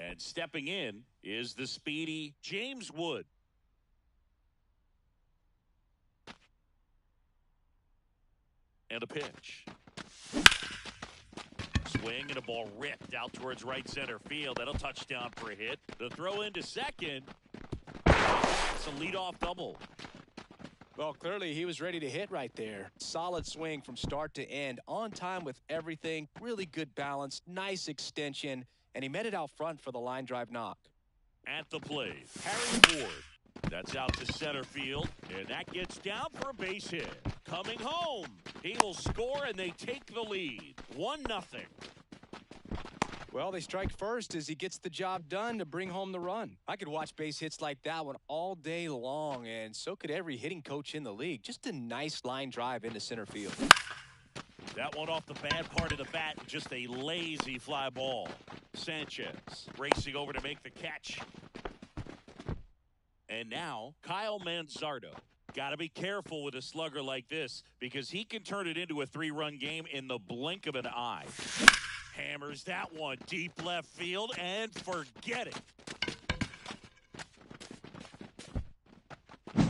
And stepping in is the speedy James Wood. And a pitch. Swing and a ball ripped out towards right center field. That'll touch down for a hit. The throw into second. It's a leadoff double. Well, clearly he was ready to hit right there. Solid swing from start to end. On time with everything. Really good balance. Nice extension. And he met it out front for the line drive knock. At the plate, Harry Ford. That's out to center field. And that gets down for a base hit. Coming home. He will score and they take the lead. 1-0. Well, they strike first as he gets the job done to bring home the run. I could watch base hits like that one all day long, and so could every hitting coach in the league. Just a nice line drive into center field. That one off the bad part of the bat, just a lazy fly ball. Sanchez racing over to make the catch. And now, Kyle Manzardo. Got to be careful with a slugger like this because he can turn it into a 3-run game in the blink of an eye. Hammers that one deep left field and forget it.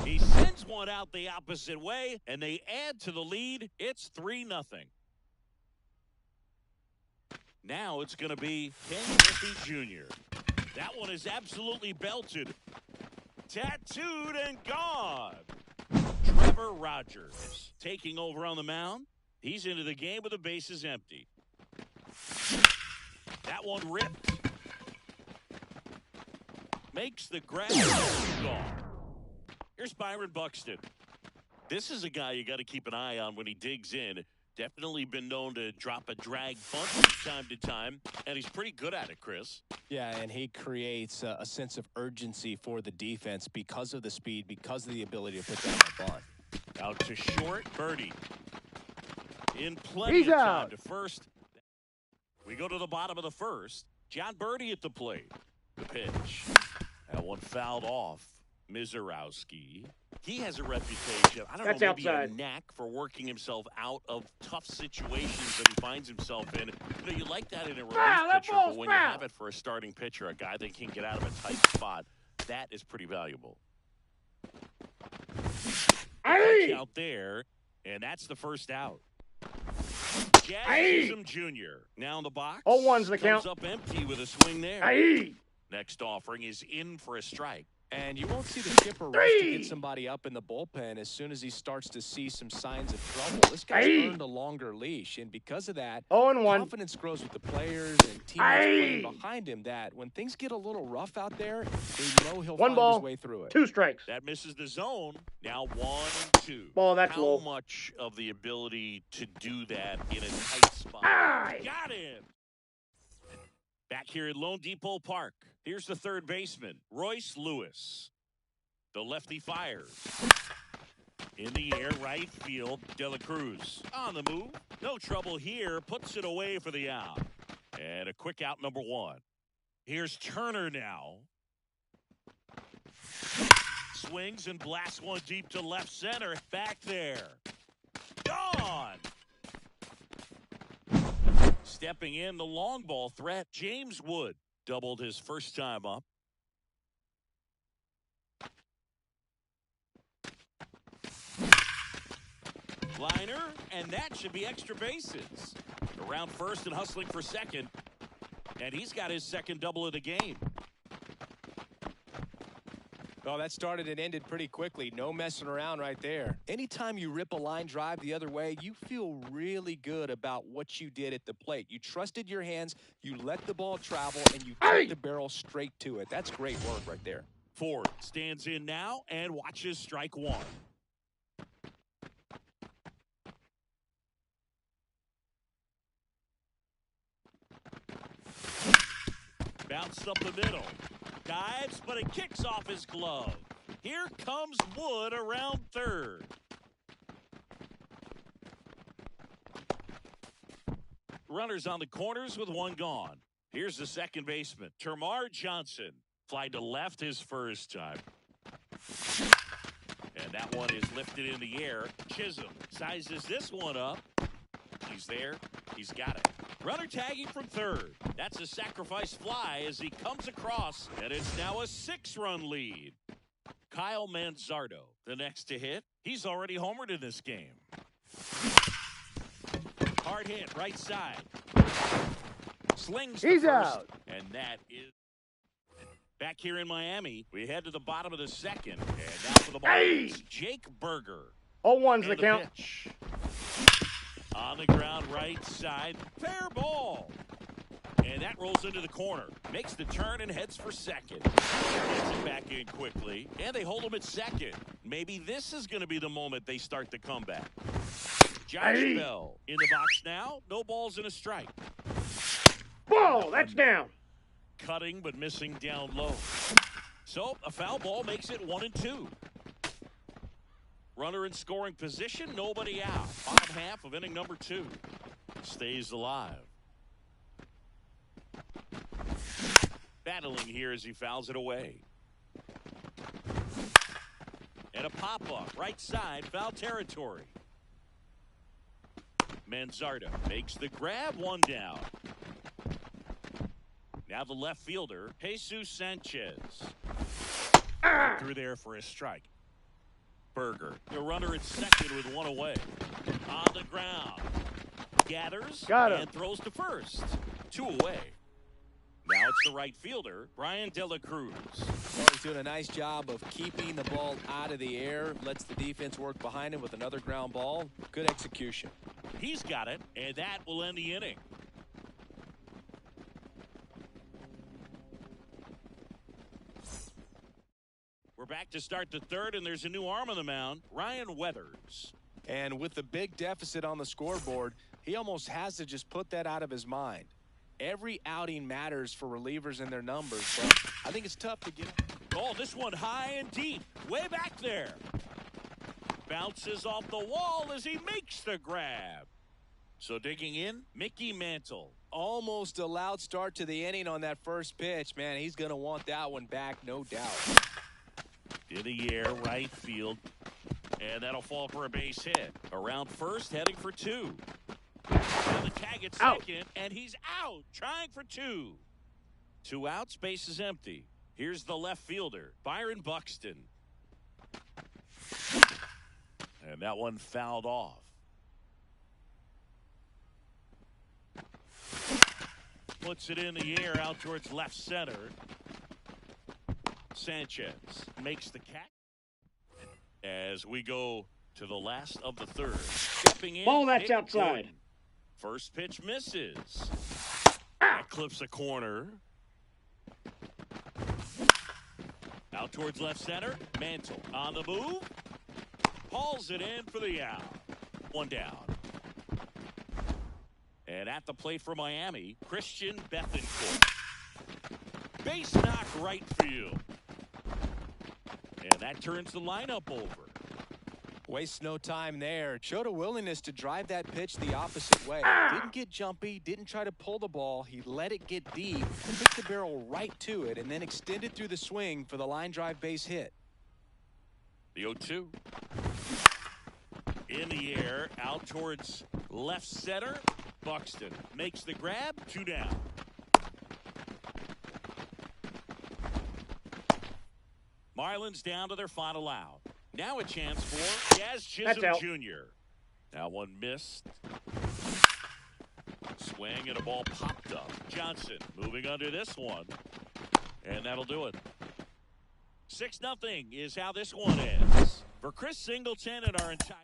He sends one out the opposite way and they add to the lead. It's 3-0. Now it's going to be Ken Griffey Jr. That one is absolutely belted. Tattooed and gone. Trevor Rogers taking over on the mound. He's into the game with the bases empty. That one ripped. Makes the grab. Gone. Here's Byron Buxton. This is a guy you got to keep an eye on when he digs in. Definitely been known to drop a drag bunt from time to time, and he's pretty good at it, Chris. Yeah, and he creates a sense of urgency for the defense because of the speed, because of the ability to put down that bunt. Out to short, Birdie. In plenty of time to first. We go to the bottom of the first. John Birdie at the plate. The pitch. That one fouled off. Mizorowski. He has a reputation, I don't know, maybe outside. a knack for working himself out of tough situations that he finds himself in. You know, you like that in a relief pitcher, but when you have it for a starting pitcher, a guy that can get out of a tight spot, that is pretty valuable. Out there, and that's the first out. Jazz Chisholm Jr. now in the box. 0-1's the count. Comes up empty with a swing there. Next offering is in for a strike. And you won't see the skipper rush to get somebody up in the bullpen as soon as he starts to see some signs of trouble. This guy's earned a longer leash, and because of that, 0-1. confidence grows with the players and teammates playing behind him that when things get a little rough out there, they know he'll find his way through it. 2 strikes. That misses the zone. Now 1-2. Ball, that's How low. much of the ability to do that in a tight spot? Got him. Back here at Lone Depot Park, here's the third baseman, Royce Lewis. The lefty fires. In the air, right field, De La Cruz. On the move. No trouble here. Puts it away for the out. And a quick out, number 1. Here's Turner now. Swings and blasts one deep to left center. Back there. Gone. Stepping in, the long ball threat, James Wood doubled his first time up. Liner, and that should be extra bases. Around first and hustling for second. And he's got his second double of the game. Well, that started and ended pretty quickly. No messing around right there. Anytime you rip a line drive the other way, you feel really good about what you did at the plate. You trusted your hands, you let the ball travel, and you took the barrel straight to it. That's great work right there. Ford stands in now and watches strike 1. Bounced up the middle. Dives, but it kicks off his glove. Here comes Wood around third. Runners on the corners with one gone. Here's the second baseman, Termarr Johnson. Fly to left his first time. And that one is lifted in the air. Chisholm sizes this one up. He's there. He's got it. Runner tagging from third. That's a sacrifice fly as he comes across, and it's now a 6-run lead. Kyle Manzardo, the next to hit. He's already homered in this game. Hard hit, right side. Slings the first, out. and that is back here in Miami. We head to the bottom of the second, and now for the ball, Jake Burger. 0-1's the count. Pitch. On the ground, right side. Fair ball. And that rolls into the corner. Makes the turn and heads for second. Gets it back in quickly. And they hold him at second. Maybe this is going to be the moment they start the comeback. Josh Bell in the box now. No balls and a strike. Ball, that's down. Cutting but missing down low. So a foul ball makes it 1-2. Runner in scoring position, nobody out. Bottom half of inning number 2. Stays alive. Battling here as he fouls it away. And a pop-up, right side, foul territory. Manzardo makes the grab, one down. Now the left fielder, Jesus Sanchez. Through there for a strike. Burger, the runner at second with one away. On the ground. Gathers and throws to first. 2 away. Now it's the right fielder, Brian De La Cruz. Well, he's doing a nice job of keeping the ball out of the air. Lets the defense work behind him with another ground ball. Good execution. He's got it, and that will end the inning. We're back to start the third, and there's a new arm on the mound, Ryan Weathers. And with the big deficit on the scoreboard, he almost has to just put that out of his mind. Every outing matters for relievers and their numbers, but I think it's tough to get. Oh, this one high and deep, way back there. Bounces off the wall as he makes the grab. So digging in, Mickey Mantle. Almost a loud start to the inning on that first pitch. Man, he's going to want that one back, no doubt. In the air, right field. And that'll fall for a base hit. Around first, heading for two. And the tag at second, and he's out, trying for two. 2 outs, base is empty. Here's the left fielder, Byron Buxton. And that one fouled off. Puts it in the air out towards left center. Sanchez makes the catch. As we go to the last of the third. Stepping in. Ball, that's Nick outside. Gordon. First pitch misses. That clips a corner. Out towards left center. Mantle on the move. Hauls it in for the out. 1 down. And at the plate for Miami, Christian Bethancourt. Base knock right field. And that turns the lineup over. Wastes no time there. Showed a willingness to drive that pitch the opposite way. Didn't get jumpy, didn't try to pull the ball. He let it get deep, took the barrel right to it, and then extended through the swing for the line drive base hit. The 0-2. In the air, out towards left center. Buxton makes the grab, 2 down. Marlins down to their final out. Now a chance for Jazz Chisholm Jr. Now one missed. Swing and a ball popped up. Johnson moving under this one. And that'll do it. 6-0 is how this one ends. For Chris Singleton and our entire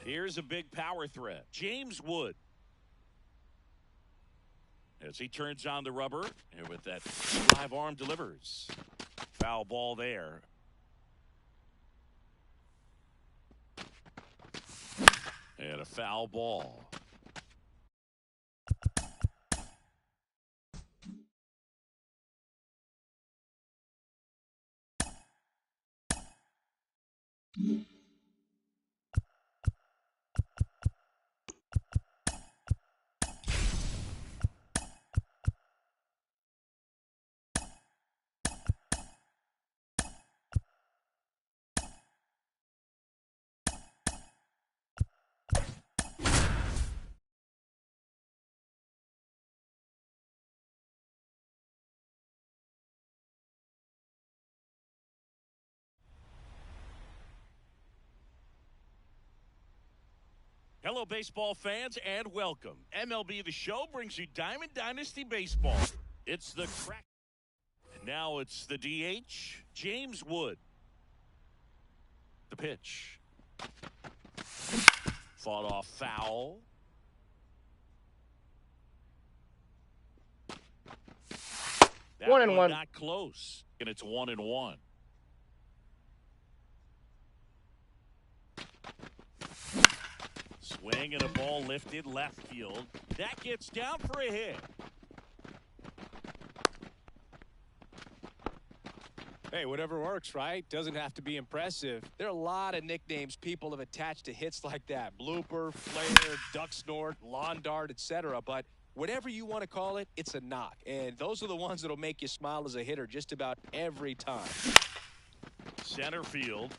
Here's a big power threat. James Wood. As he turns on the rubber, and with that live arm delivers. Foul ball there. And a foul ball. Hello, baseball fans, and welcome. MLB The Show brings you Diamond Dynasty Baseball. It's the crack. Now it's the DH, James Wood. The pitch. Fought off foul. That 1-1. Not close, and it's 1-1. Swing and a ball lifted left field. That gets down for a hit. Hey, whatever works, right? Doesn't have to be impressive. There are a lot of nicknames people have attached to hits like that. Blooper, flare, duck snort, lawn dart, etc. But whatever you want to call it, it's a knock. And those are the ones that'll make you smile as a hitter just about every time. Center field.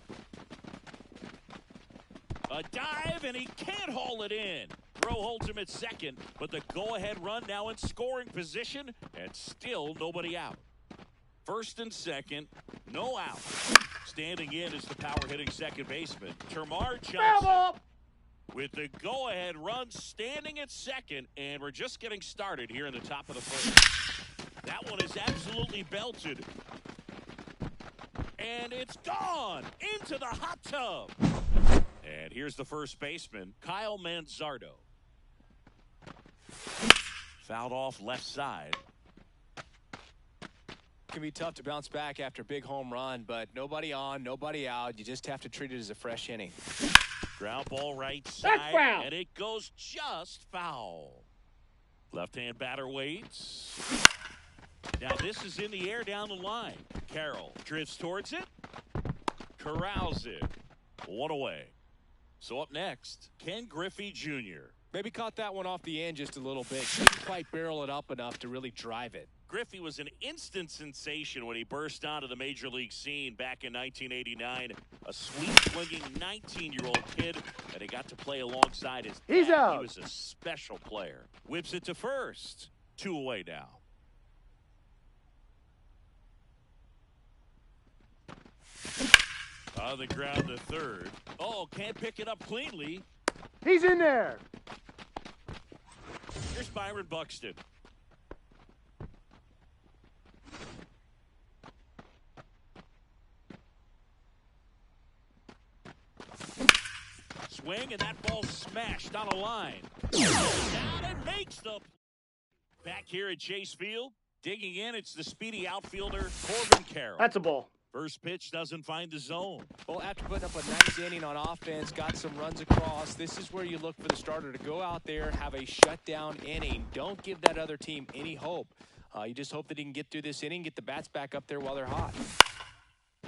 A dive, and he can't haul it in. Throw holds him at second, but the go-ahead run now in scoring position, and still nobody out. First and second, no out. Standing in is the power-hitting second baseman, Termarr Johnson. With the go-ahead run standing at second, and we're just getting started here in the top of the first. That one is absolutely belted. And it's gone into the hot tub. And here's the first baseman, Kyle Manzardo. Fouled off left side. It can be tough to bounce back after a big home run, but nobody on, nobody out. You just have to treat it as a fresh inning. Ground ball right side, That's foul. and it goes just foul. Left-hand batter waits. Now this is in the air down the line. Carroll drifts towards it, corrals it, one away. So up next, Ken Griffey Jr. Maybe caught that one off the end just a little bit. Couldn't quite barrel it up enough to really drive it. Griffey was an instant sensation when he burst onto the major league scene back in 1989. A sweet-swinging 19-year-old kid, and he got to play alongside his dad. He's out. He was a special player. Whips it to first. 2 away now. On the ground to third. Oh, can't pick it up cleanly. He's in there. Here's Byron Buxton. Swing, and that ball smashed on a line. Down and makes the... Back here at Chase Field, digging in, it's the speedy outfielder, Corbin Carroll. That's a ball. First pitch doesn't find the zone. Well, after putting up a nice inning on offense, got some runs across, this is where you look for the starter to go out there, have a shutdown inning. Don't give that other team any hope. You just hope that he can get through this inning, get the bats back up there while they're hot.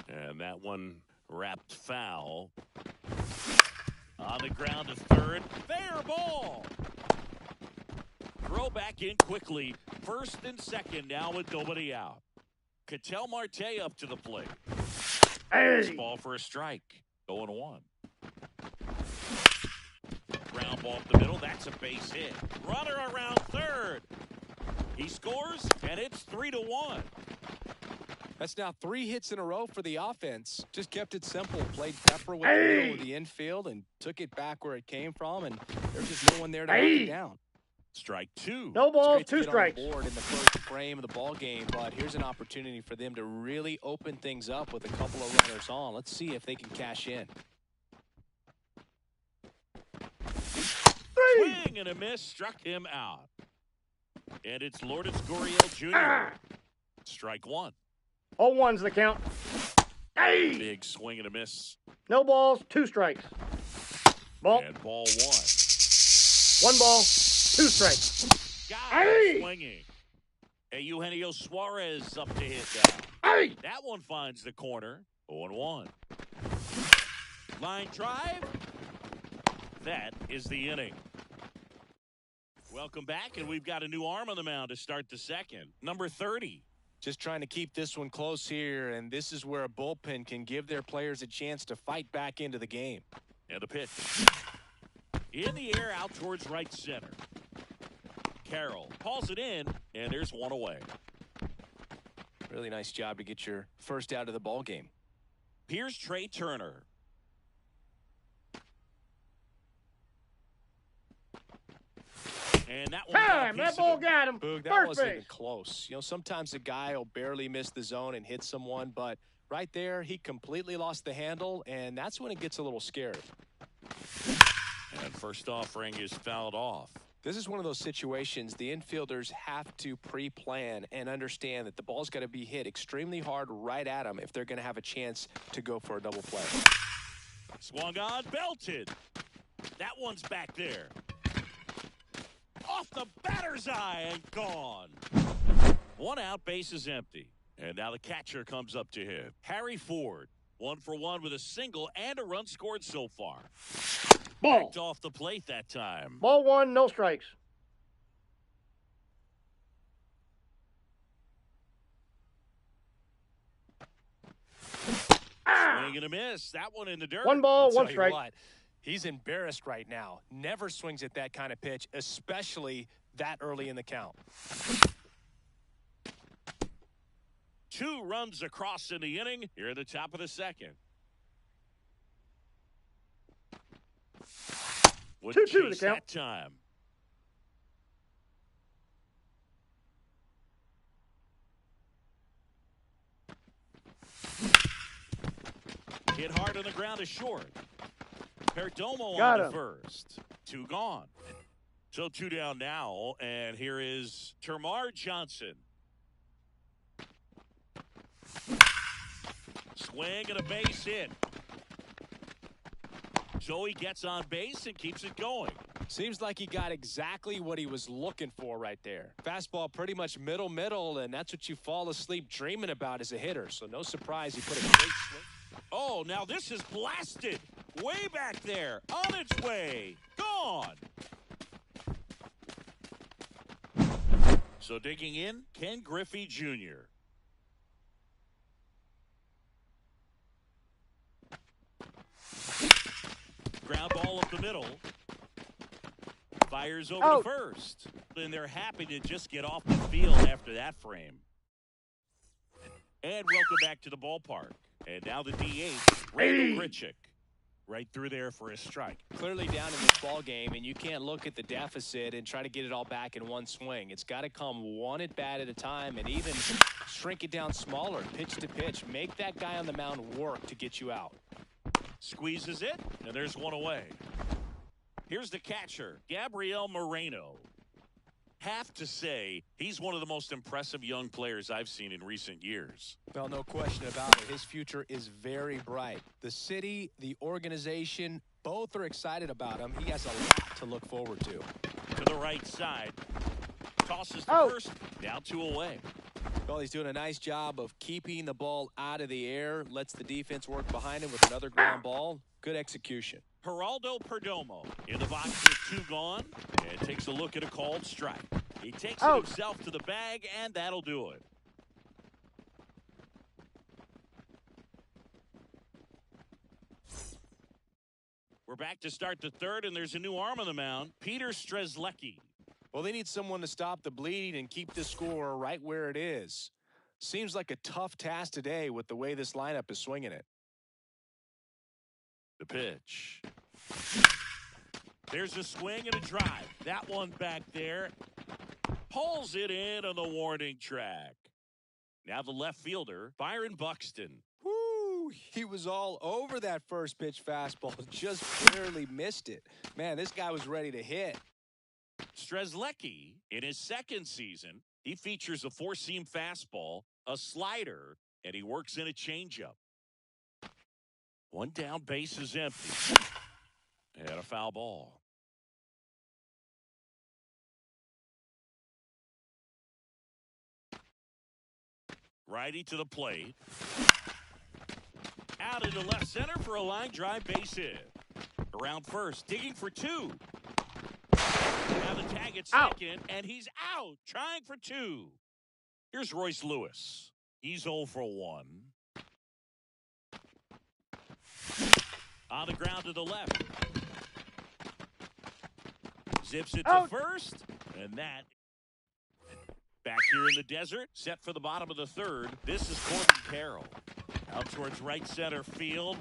And that one wrapped foul. On the ground to third. Fair ball. Throw back in quickly. First and second now with nobody out. Ketel Marte up to the plate. Hey. Ball for a strike. 0-1. Ground ball up the middle. That's a base hit. Runner around third. He scores, and it's 3-1. That's now 3 hits in a row for the offense. Just kept it simple. Played pepper with the middle of the infield and took it back where it came from, and there's just no one there to knock it down. Strike 2. No balls, It's great 2 to get strikes. on the board in the first frame of the ball game, but here's an opportunity for them to really open things up with a couple of runners on. Let's see if they can cash in. Swing and a miss, struck him out. And it's Lourdes Gurriel Jr. Strike 1. 0-1's the count. Hey. Big swing and a miss. No balls, 2 strikes. Ball. And ball 1. 1 ball, 2 strikes. Got it swinging. Hey, Eugenio Suarez up to hit now. Hey. That one finds the corner. 0-1. Line drive. That is the inning. Welcome back, and we've got a new arm on the mound to start the second. Number 30. Just trying to keep this one close here, and this is where a bullpen can give their players a chance to fight back into the game. And the pitch. In the air, out towards right center. Carroll calls it in, and there's 1 away. Really nice job to get your first out of the ball game. Here's Trey Turner. And that one Time. That ball got him. Boog, that First wasn't base. even close. You know, sometimes a guy will barely miss the zone and hit someone, but right there, he completely lost the handle, and that's when it gets a little scary. And first offering is fouled off. This is one of those situations the infielders have to pre-plan and understand that the ball's got to be hit extremely hard right at them if they're going to have a chance to go for a double play. Swung on, belted. That one's back there. Off the batter's eye and gone. One out, base is empty. And now the catcher comes up to him. Harry Ford, 1 for 1 with a single and a run scored so far. Ball. Backed off the plate that time. Ball 1, no strikes. Swing and a miss. That one in the dirt. 1 ball, I'll 1 tell you strike. what, he's embarrassed right now. Never swings at that kind of pitch, especially that early in the count. 2 runs across in the inning here at the top of the second. 2-2 Wouldn't the chase count. that time. Hit hard on the ground is short. Perdomo Got on him. the first. 2 gone. So 2 down now, and here is Termarr Johnson. Swing and a base hit. Joey gets on base and keeps it going. Seems like he got exactly what he was looking for right there. Fastball pretty much middle, and that's what you fall asleep dreaming about as a hitter. So no surprise he put a great swing. Oh, now this is blasted. Way back there. On its way. Gone. So digging in, Ken Griffey Jr. Ground ball up the middle. Fires over Out. to first. And they're happy to just get off the field after that frame. And welcome back to the ballpark. And now the DH, Randall Grichuk. Right through there for a strike. Clearly down in this ball game, and you can't look at the deficit and try to get it all back in one swing. It's got to come one at bat at a time, and even shrink it down smaller, pitch to pitch. Make that guy on the mound work to get you out. Squeezes it, and there's one away. Here's the catcher, Gabriel Moreno. Have to say, he's one of the most impressive young players I've seen in recent years. Well, no question about it. His future is very bright. The city, the organization, both are excited about him. He has a lot to look forward to. To the right side. Tosses the Out. first. Now 2 away. Well, he's doing a nice job of keeping the ball out of the air. Lets the defense work behind him with another ground ball. Good execution. Geraldo Perdomo in the box with 2 gone. And takes a look at a called strike. He takes it Out. himself to the bag, and that'll do it. We're back to start the third, and there's a new arm on the mound, Peter Strzelecki. Well, they need someone to stop the bleeding and keep the score right where it is. Seems like a tough task today with the way this lineup is swinging it. The pitch. There's a swing and a drive. That one back there. Pulls it in on the warning track. Now the left fielder, Byron Buxton. Woo! He was all over that first pitch fastball. Just barely missed it. Man, this guy was ready to hit. Strzelecki, in his second season, he features a 4-seam fastball, a slider, and he works in a changeup. 1 down, base is empty. And a foul ball. Righty to the plate. Out into left center for a line drive base hit. Around first, digging for 2. Now the tag at Out. second, and he's out, trying for 2. Here's Royce Lewis. He's 0 for 1. On the ground to the left. Zips it to Out. first, and that. Back here in the desert, set for the bottom of the third. This is Corbin Carroll. Out towards right center field.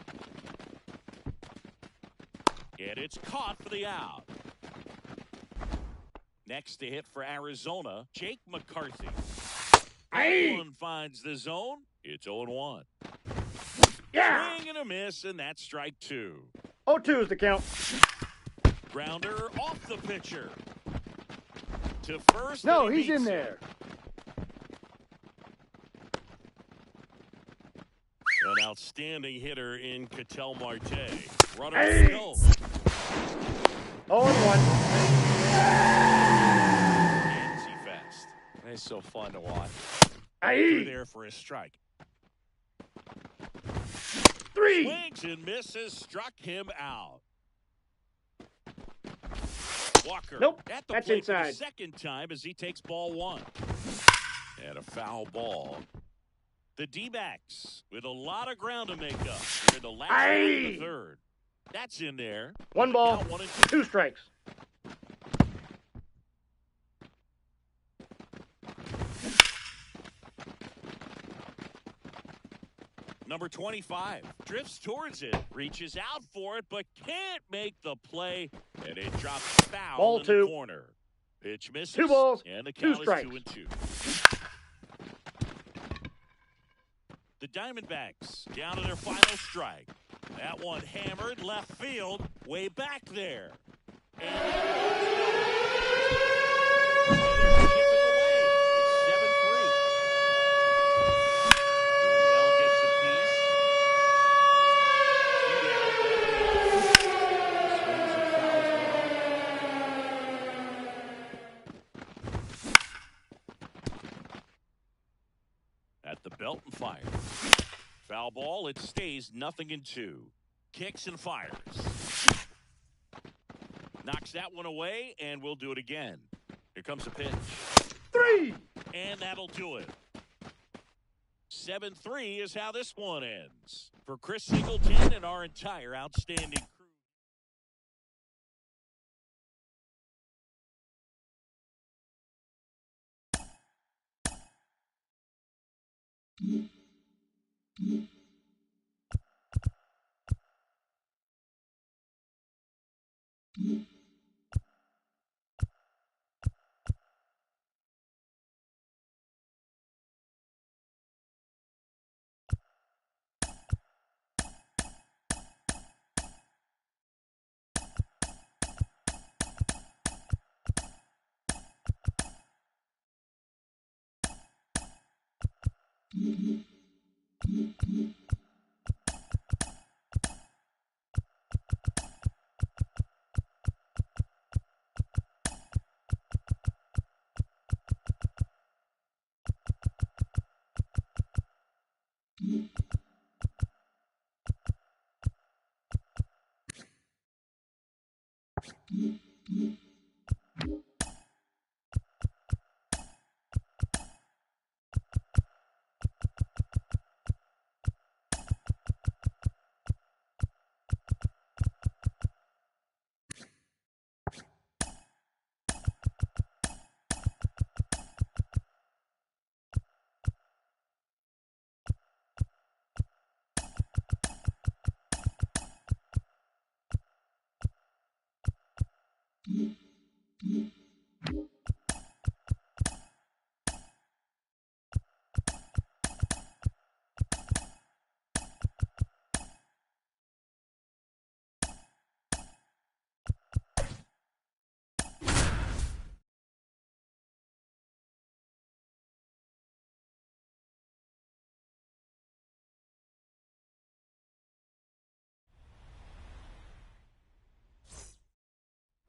And it's caught for the out. Next to hit for Arizona, Jake McCarthy. Hey. One finds the zone. It's 0-1. Yeah. Swing and a miss, and that's strike 2. 0-2 is the count. Grounder off the pitcher. to first. No, and he he's in beats it. there. An outstanding hitter in Ketel Marte. Runner Hey! still. 0-1. Handsy fast. It's so fun to watch. Through Aye. there for a strike. 3. Swings and misses. Struck him out. Walker. Nope, At the that's plate for the inside. second time as he takes ball one. And a foul ball. The D-backs with a lot of ground to make up. Here in the last half of the Aye. third. That's in there. 1 ball, Count 1 and 2 strikes. Number 25 drifts towards it, reaches out for it, but can't make the play, and it drops foul Ball in 2. the corner. Pitch misses. 2 balls, and the 2 count strikes. is 2-2. The Diamondbacks down to their final strike. That one hammered left field, way back there. And they're chipping away. It's 7-3. Gurriel gets a piece. Swings and fouls well. At the belt and fire. Foul ball, it stays 0-2. Kicks and fires. Knocks that one away, and we'll do it again. Here comes a pitch. 3. And that'll do it. 7-3 is how this one ends. For Chris Singleton and our entire outstanding crew.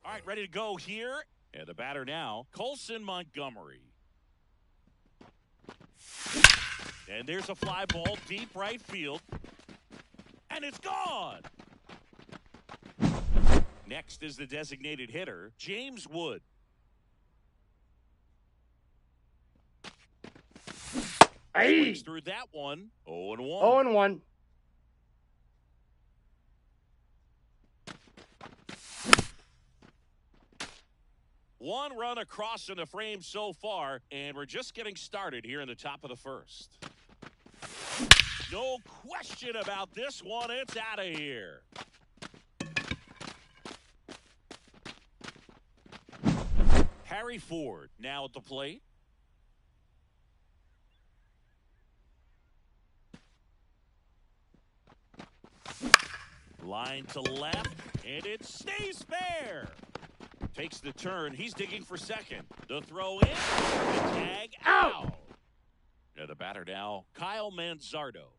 All right, ready to go here. And the batter now, Colson Montgomery. And there's a fly ball deep right field. And it's gone. Next is the designated hitter, James Wood. Aye. Swings through that one. 0-1. 0-1. One run across in the frame so far, and we're just getting started here in the top of the first. No question about this one. It's out of here. Harry Ford now at the plate. Line to left, and it stays fair. Takes the turn. He's digging for second. The throw in. The tag out. And the batter now, Kyle Manzardo.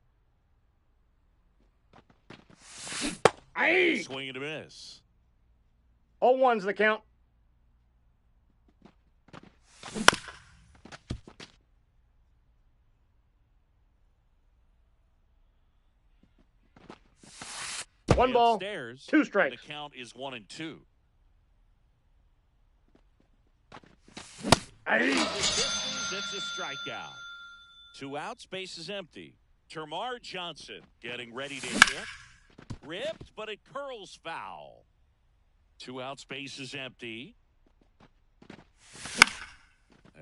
Aye. Swing and a miss. 0-1's the count. One ball, Upstairs, 2 strikes. The count is 1-2. Aye. It's a strikeout. 2 outs, base is empty. Termarr Johnson getting ready to hit. Ripped, but it curls foul. 2 outs, base is empty.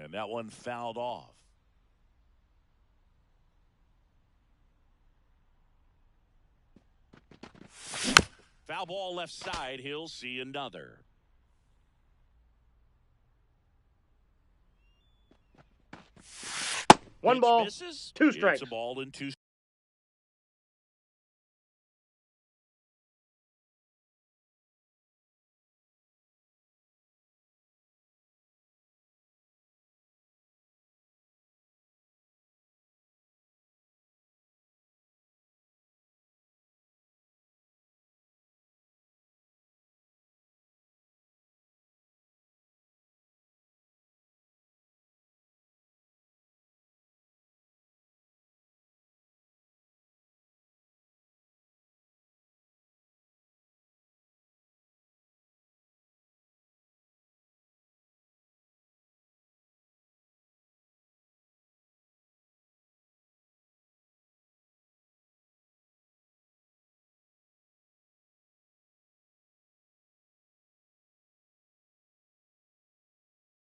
And that one fouled off. Foul ball left side. He'll see another. One Pitch ball, misses. 2 strikes. It's a ball and 2.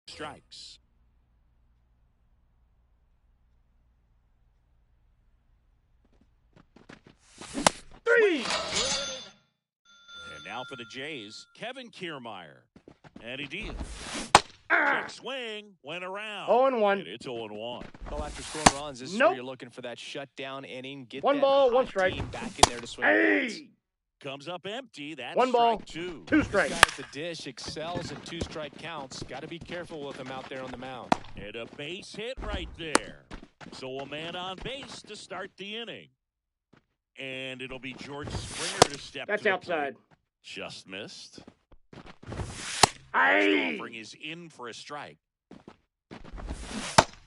Strikes. Three. And now for the Jays, Kevin Kiermaier. And he deals. Ah. Check swing, went around. 0-1. And it's 0-1. Well, after scoring runs, this is Nope. where you're looking for that shutdown inning. Get One that ball, 1 hot strike. team back in there to swing. the bats. Aye. Comes up empty. That's 1 ball, strike 2. 2 This guy strikes. at the dish excels in 2-strike counts. Got to be careful with him out there on the mound. And a base hit right there. So a man on base to start the inning. And it'll be George Springer to step That's to the outside. plate. Just missed. Aye. Offering is in for a strike.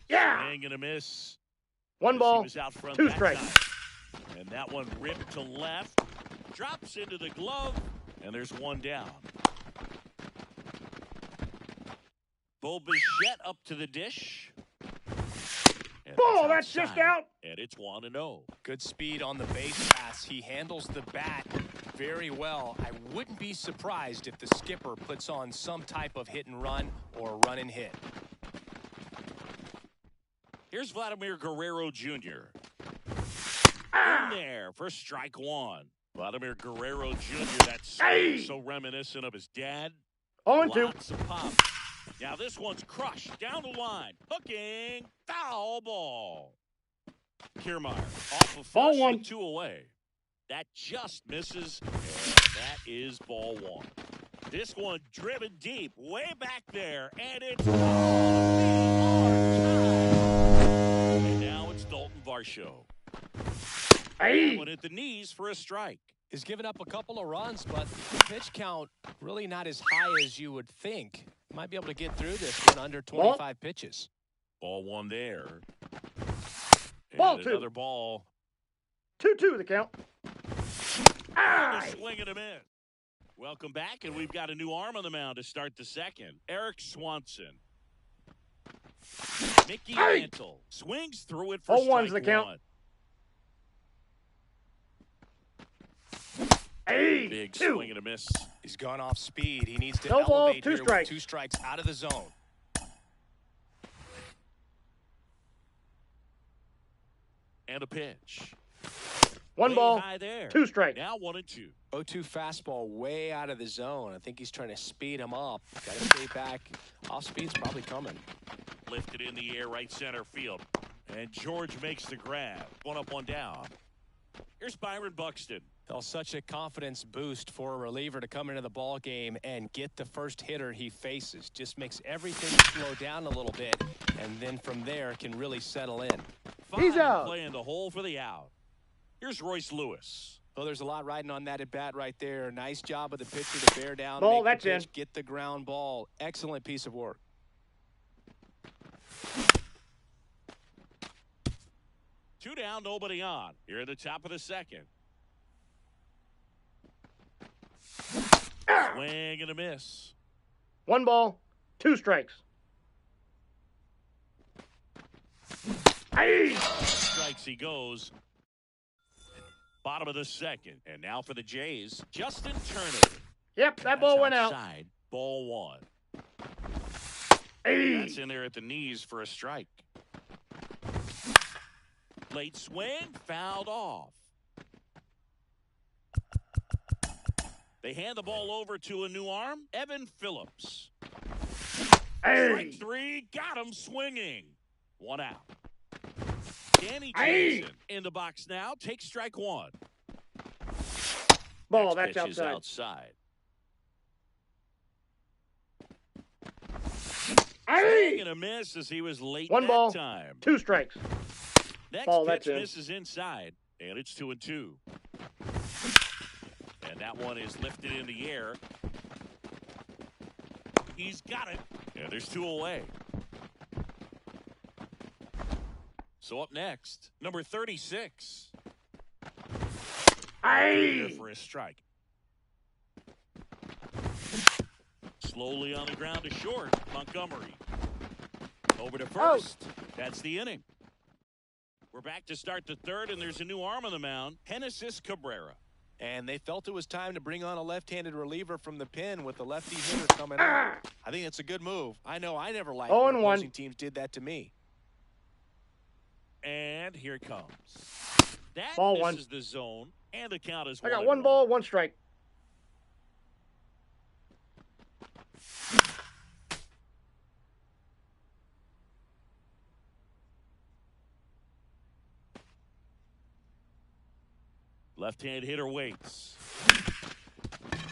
Yeah. Swing and a miss. 1 He ball, was out front 2 that strikes. time. And that one ripped to left. Drops into the glove. And there's 1 down. Bo Bichette up to the dish. And Ball, that's just outside. out. And it's 1-0. Good speed on the base pass. He handles the bat very well. I wouldn't be surprised if the skipper puts on some type of hit and run or run and hit. Here's Vladimir Guerrero Jr. Ah. In there for strike 1. Vladimir Guerrero Jr. That's Hey. so reminiscent of his dad. 0-2. Lots of pop. Now this one's crushed down the line. Hooking. Foul ball. Kiermaier off of Ball first 1. with 2 away. That just misses. And that is ball 1. This one driven deep, way back there, and it's and now it's Dalton Varsho. Aye. One at the knees for a strike. He's given up a couple of runs, but the pitch count really not as high as you would think. Might be able to get through this one under 25 pitches. Ball 1 there. And Ball 2. another ball. 2-2 the count. A Aye. swing and a miss. Welcome back, and we've got a new arm on the mound to start the second. Eric Swanson. Mickey Aye. Mantle swings through it for 0-1's strike the count. 1. Aye. Big 2. swing and a miss. He's gone off speed. He needs to No ball, elevate 2 here with strikes. 2 strikes out of the zone. And a pitch. 1 Way ball, high there. 2 strikes. Now 1-2. 0-2 fastball way out of the zone. I think he's trying to speed him up. Got to stay back. Off speed's probably coming. Lifted in the air, right center field. And George makes the grab. 1 up, 1 down. Here's Byron Buxton. Well, such a confidence boost for a reliever to come into the ball game and get the first hitter he faces. Just makes everything slow down a little bit, and then from there can really settle in. He's out. Playing the hole for the out. Here's Royce Lewis. Well, there's a lot riding on that at bat right there. Nice job of the pitcher to bear down, Ball, make the that's pitch, in. get the ground ball. Excellent piece of work. Two down, nobody on. Here at the top of the second. Swing and a miss. 1 ball, 2 strikes. Aye. Strikes he goes. Bottom of the second. And now for the Jays, Justin Turner. Yep, that ball went out. Outside, ball 1. Aye. That's in there at the knees for a strike. Late swing, fouled off. They hand the ball over to a new arm, Evan Phillips. Aye. Strike 3, got him swinging. 1 out. Danny Aye. Jansen in the box now. Take strike 1. Ball, Next that's pitch is outside. Swing Aye. and a miss as he was late 1 that ball, time. 2 strikes. Next ball, pitch that's in. misses inside, and it's 2-2. And that one is lifted in the air. He's got it, and there's 2 away. So up next, number 36. Here Aye. for a strike. Slowly on the ground to short, Montgomery. Over to first. That's the inning. We're back to start the third, and there's a new arm on the mound, Genesis Cabrera. And they felt it was time to bring on a left-handed reliever from the pen with the lefty hitter coming up. I think it's a good move. I know I never liked when 0-1. opposing teams did that to me. And here it comes. That Ball 1. misses the zone, and the count is I got 1-1. 1 ball, 1 strike. Left-hand hitter waits.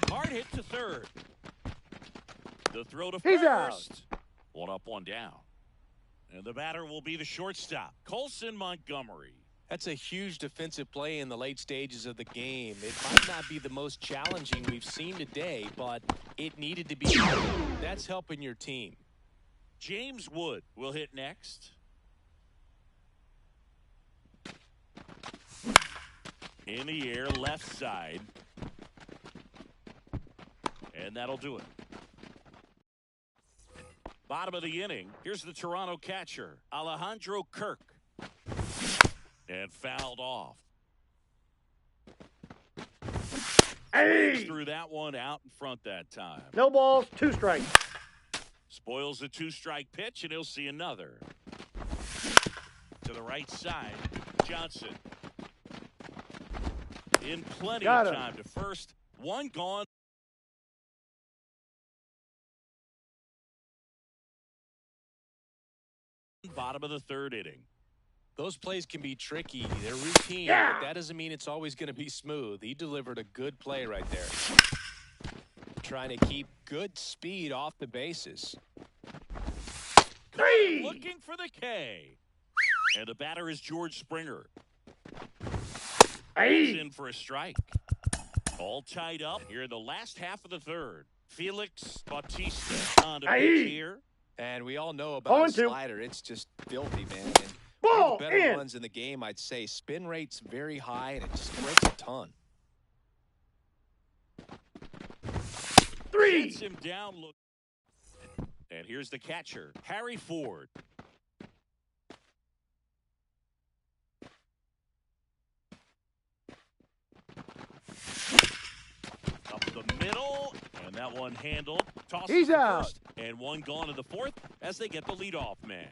Hard hit to third. The throw to He's first. out. 1 up, 1 down. And the batter will be the shortstop, Colson Montgomery. That's a huge defensive play in the late stages of the game. It might not be the most challenging we've seen today, but it needed to be. That's helping your team. James Wood will hit next. In the air, left side. And that'll do it. Bottom of the inning. Here's the Toronto catcher, Alejandro Kirk. And fouled off. Aye. Threw that one out in front that time. No balls, 2 strikes. Spoils the 2-strike pitch, and he'll see another. To the right side, Johnson. In plenty Got of him. time to first. 1 gone. Bottom of the 3rd inning. Those plays can be tricky. They're routine, Yeah. but that doesn't mean it's always going to be smooth. He delivered a good play right there. Trying to keep good speed off the bases. Three. Looking for the K. And the batter is George Springer. He's Aye. in for a strike. All tied up here in the last half of the 3rd. Felix Bautista on the Aye. pitch here. And we all know about his 0-2. slider. It's just filthy, man. And one Ball of the better in. ones in the game, I'd say. Spin rate's very high, and it just breaks a ton. 3. Gets him down. Look. And here's the catcher, Harry Ford. Up the middle, and that one handled. Tosses He's to out. first, and 1 gone to the 4th as they get the leadoff man.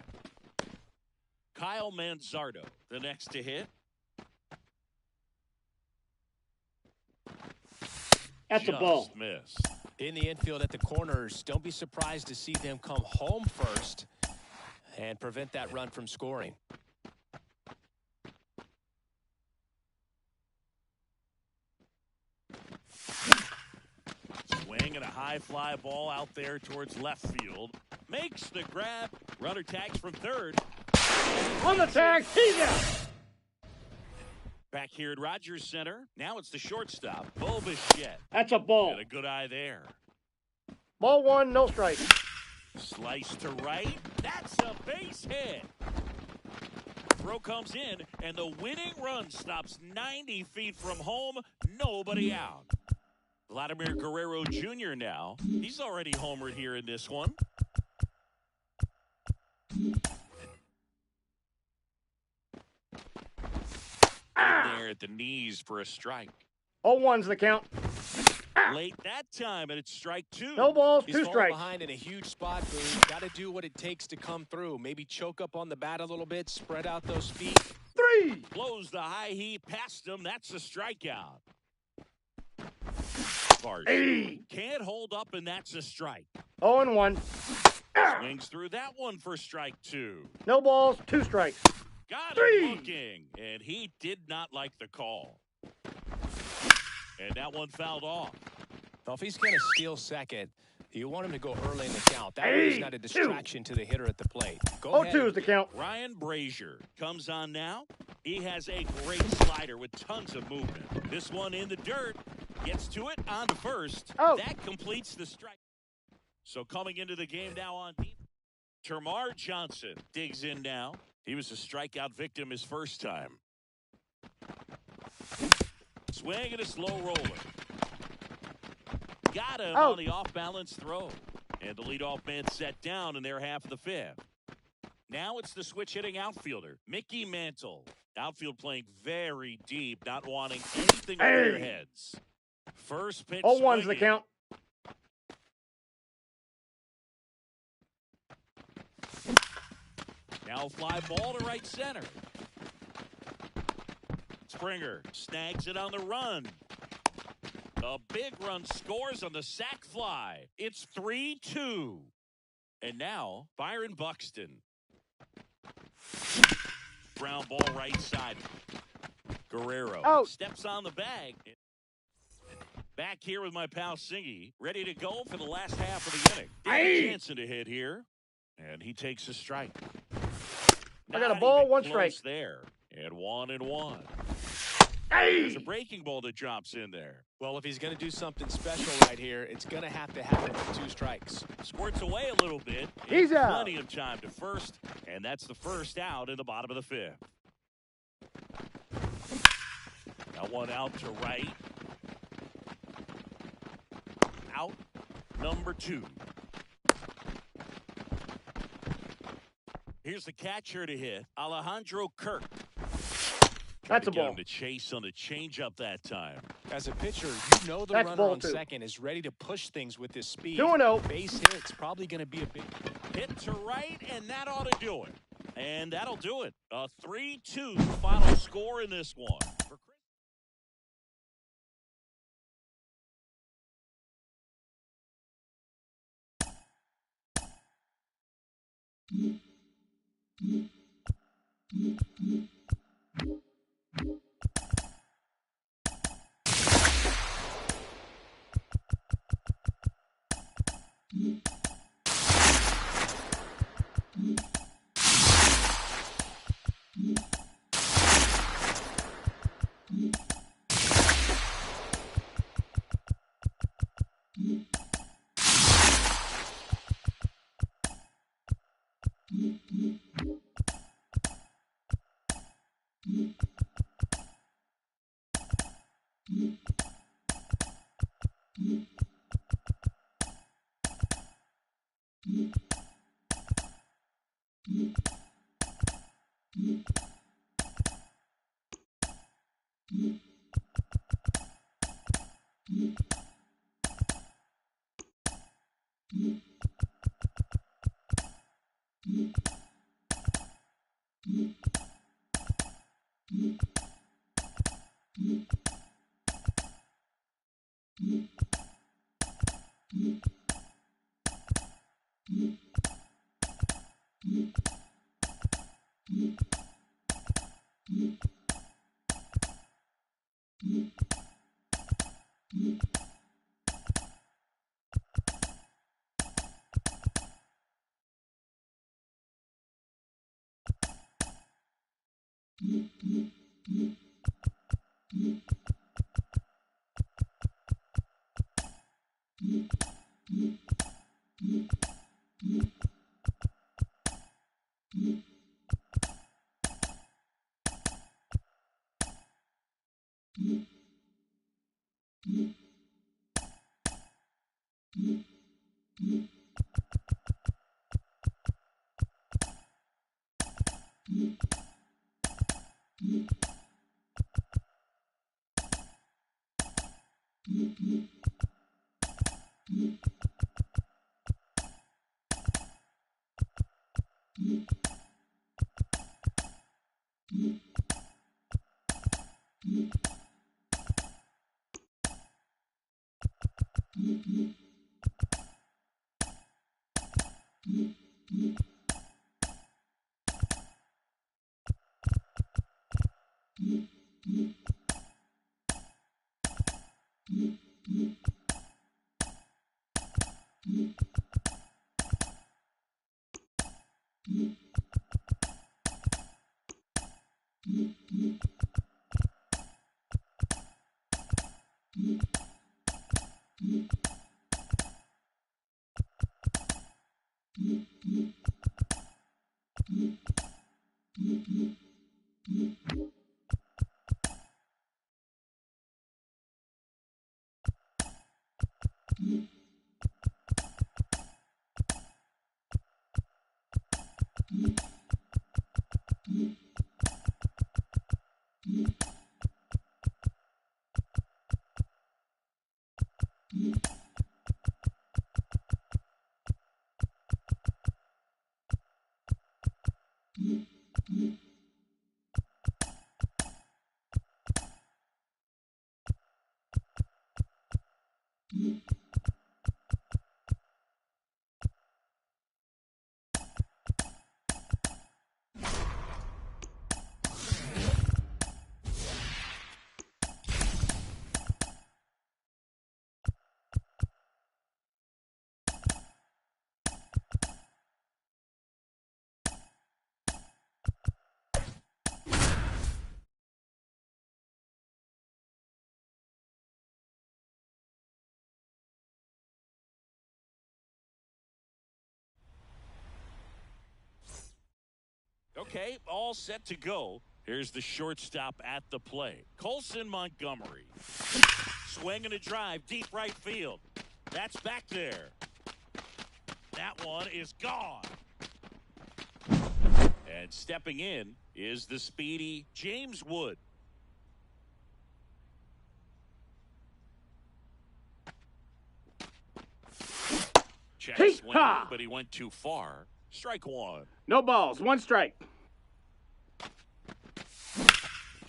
Kyle Manzardo, the next to hit. That's a Just ball. missed. In the infield at the corners, don't be surprised to see them come home first and prevent that run from scoring. high fly ball out there towards left field. Makes the grab. Runner tags from third. On the tag, he's out. Back here at Rogers Center. Now it's the shortstop, Bo Bichette. That's a ball. And a good eye there. Ball one, no strike. Slice to right. That's a base hit. Throw comes in, and the winning run stops 90 feet from home. Nobody out. Vladimir Guerrero Jr. now. He's already homered here in this one. In there at the knees for a strike. 0-1's the count. Late that time, and it's strike two. No balls, He's two falling strikes. behind in a huge spot, Boone. Got to do what it takes to come through. Maybe choke up on the bat a little bit, spread out those feet. 3. Blows the high heat past him. That's a strikeout. Hey. Can't hold up, and that's a strike. 0-1. Swings through that one for strike two. No balls, two strikes. Got 3. him looking, and he did not like the call. And that one fouled off. Well, if he's going to steal second, you want him to go early in the count. That way he's not a distraction to the hitter at the plate. Go ahead. 0-2's the count. Ryan Brazier comes on now. He has a great slider with tons of movement. This one in the dirt. Gets to it on the first. Oh. That completes the strike. So coming into the game now on deep. Termarr Johnson digs in now. He was a strikeout victim his first time. Swing and a slow roller. Got him on the off-balance throw. And the leadoff man set down in their half of the fifth. Now it's the switch-hitting outfielder, Mickey Mantle. Outfield playing very deep, not wanting anything over their heads. First pitch 0-1's the swinging. count. Now fly ball to right center. Springer snags it on the run. A big run scores on the sac fly. It's 3-2. And now Byron Buxton. Ground ball right side. Guerrero steps on the bag. Back here with my pal Singy, ready to go for the last half of the inning. Danny Jansen to hit here, and he takes a strike. I got a ball, Not one even strike. close there, and 1-1. Hey. There's a breaking ball that drops in there. Well, if he's going to do something special right here, it's going to have to happen with two strikes. Squirts away a little bit. He's out. Plenty of time to first, and that's the first out in the bottom of the fifth. Now one out to right. Out number 2. Here's the catcher to hit, Alejandro Kirk. That's a Get ball. him to chase on the changeup that time. As a pitcher, you know the That's runner ball on 2. second is ready to push things with his speed. 2-0. Base hit's probably going to be a big... Hit to right, and that ought to do it. And that'll do it. A 3-2 final score in this one. For Okay, all set to go. Here's the shortstop at the plate, Colson Montgomery. Swing and a drive, deep right field. That's back there. That one is gone. And stepping in is the speedy James Wood. Check swing, but he went too far. Strike one. No balls, one strike.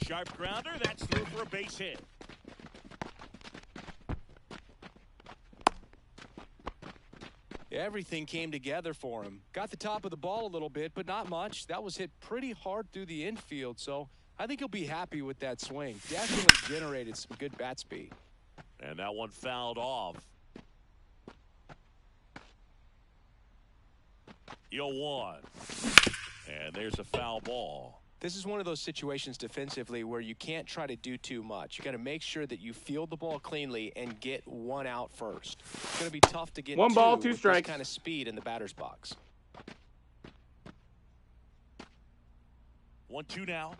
Sharp grounder, that's through for a base hit. Everything came together for him. Got the top of the ball a little bit, but not much. That was hit pretty hard through the infield, so I think he'll be happy with that swing. Definitely generated some good bat speed. And that one fouled off. 0-1. And there's a foul ball. This is one of those situations defensively where you can't try to do too much. You got to make sure that you field the ball cleanly and get one out first. It's going to be tough to get one ball, two with strikes. this kind of speed in the batter's box. 1-2 now.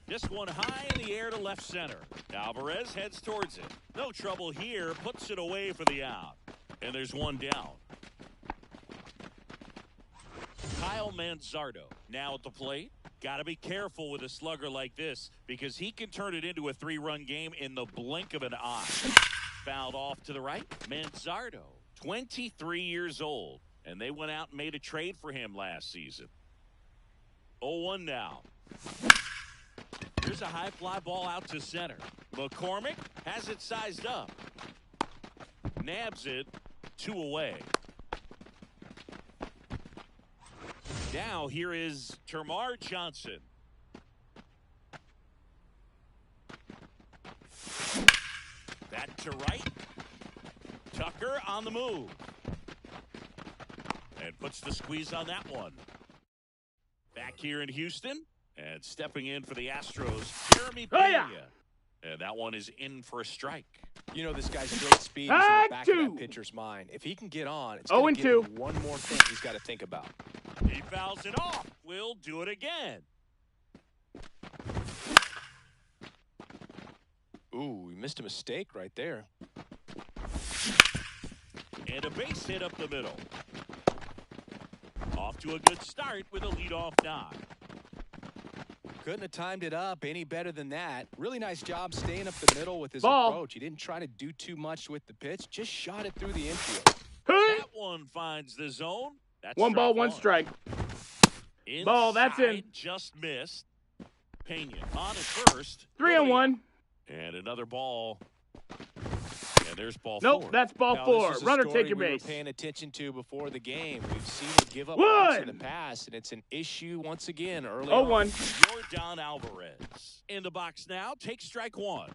This one high in the air to left center. Alvarez heads towards it. No trouble here. Puts it away for the out. And there's one down. Kyle Manzardo now at the plate. Got to be careful with a slugger like this because he can turn it into a 3-run game in the blink of an eye. Fouled off to the right. Manzardo, 23 years old, and they went out and made a trade for him last season. 0-1 now. Here's a high fly ball out to center. McCormick has it sized up. Nabs it, 2 away. Now here is Termarr Johnson. Back to right. Tucker on the move. And puts the squeeze on that one. Back here in Houston, And stepping in for the Astros, Jeremy Oh, yeah. Pena. And that one is in for a strike. You know this guy's great speed is in the back of that pitcher's mind. If he can get on, it's going to give him one more thing he's got to think about. He fouls it off. We'll do it again. Ooh, he missed a mistake right there. And a base hit up the middle. Off to a good start with a leadoff knock. Couldn't have timed it up any better than that. Really nice job staying up the middle with his Ball. approach. He didn't try to do too much with the pitch. Just shot it through the infield. That one finds the zone. That's One ball, strike one strike. Inside, Ball, that's in. Just missed. Pena on at first. 3-1. And another ball. And there's ball Nope, four. that's ball Now, four. this is a Runner story take your we base. were paying attention to before the game. We've seen him give up runs in the past, and it's an issue once again early on. 0-1. Yordan Alvarez in the box now. Take strike one.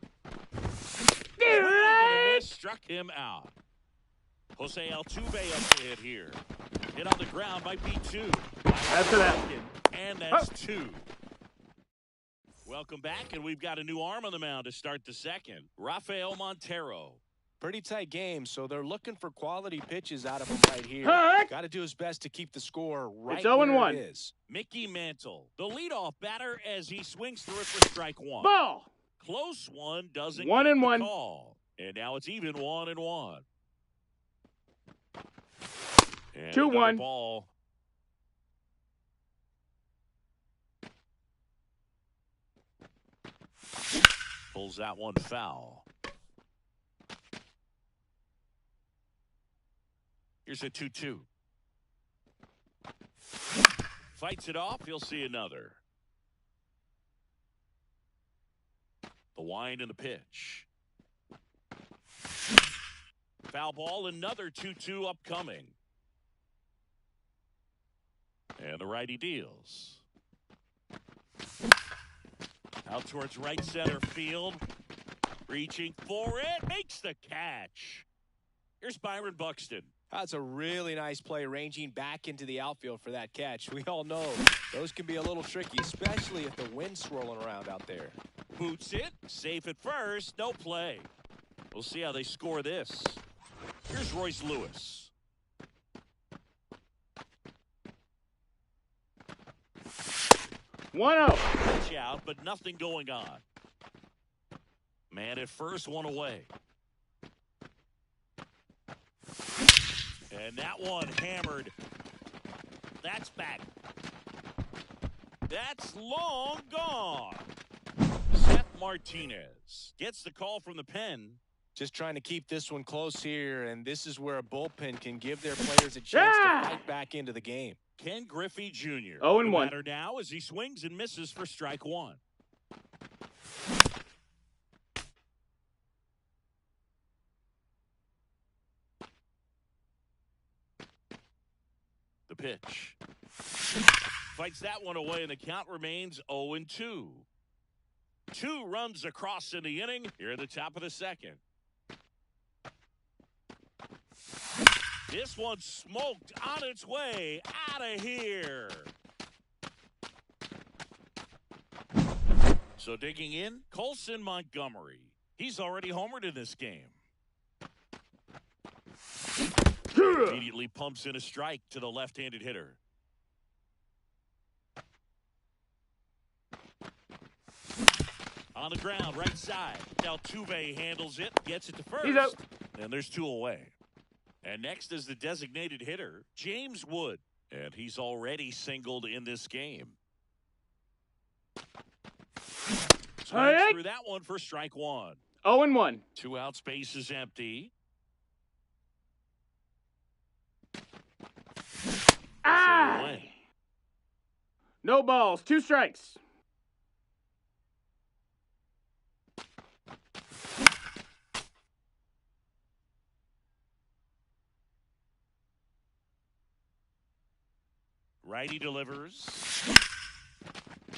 Struck him out. Jose Altuve up to hit here. Hit on the ground might be two. That's it. And that's two. Welcome back, and we've got a new arm on the mound to start the second. Rafael Montero. Pretty tight game, so they're looking for quality pitches out of him right here. Heck. Got to do his best to keep the score right It's where 0-1. it is. Mickey Mantle, the leadoff batter as he swings through it for strike one. Ball. Close one doesn't 1 get and the 1. call. And now it's even 1-1. And 2-1. Ball. Pulls that one foul. Here's a 2-2. Fights it off. He'll see another. The wind and the pitch. Foul ball. Another 2-2 upcoming. And the righty deals. Out towards right center field. Reaching for it. Makes the catch. Here's Byron Buxton. That's a really nice play, ranging back into the outfield for that catch. We all know those can be a little tricky, especially if the wind's swirling around out there. Boots it. Safe at first. No play. We'll see how they score this. Here's Royce Lewis. One out. Pitch out, but nothing going on. Man at first, one away. And that one hammered. That's back. That's long gone. Seth Martinez gets the call from the pen. Just trying to keep this one close here, and this is where a bullpen can give their players a chance to fight back into the game. Ken Griffey Jr. 0-1. The batter now as he swings and misses for strike one. The pitch. Fights that one away, and the count remains 0-2. 2 runs across in the inning here at the top of the second. This one's smoked on its way out of here. So digging in, Colson Montgomery. He's already homered in this game. Immediately pumps in a strike to the left-handed hitter. On the ground, right side. Altuve handles it, gets it to first. He's out. And there's 2 away. And next is the designated hitter, James Wood. And he's already singled in this game. Swings through that one for strike one. 0-1. 2 out, space is empty. Away. No balls. 2 strikes. Righty delivers.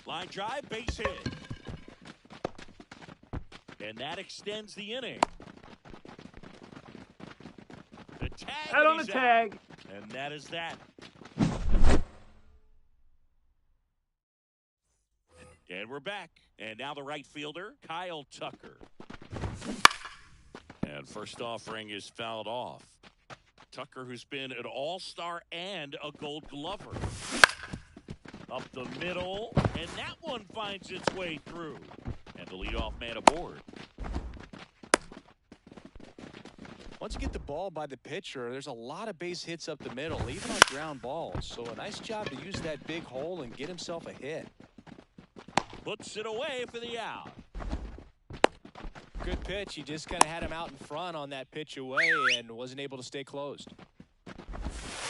Line drive, base hit. And that extends the inning. The tag. Out on the tag. And that is that. And we're back. And now the right fielder, Kyle Tucker. And first offering is fouled off. Tucker, who's been an all-star and a gold glover. Up the middle, and that one finds its way through. And the leadoff man aboard. Once you get the ball by the pitcher, there's a lot of base hits up the middle, even on ground balls. So a nice job to use that big hole and get himself a hit. Puts it away for the out. Good pitch. He just kind of had him out in front on that pitch away and wasn't able to stay closed.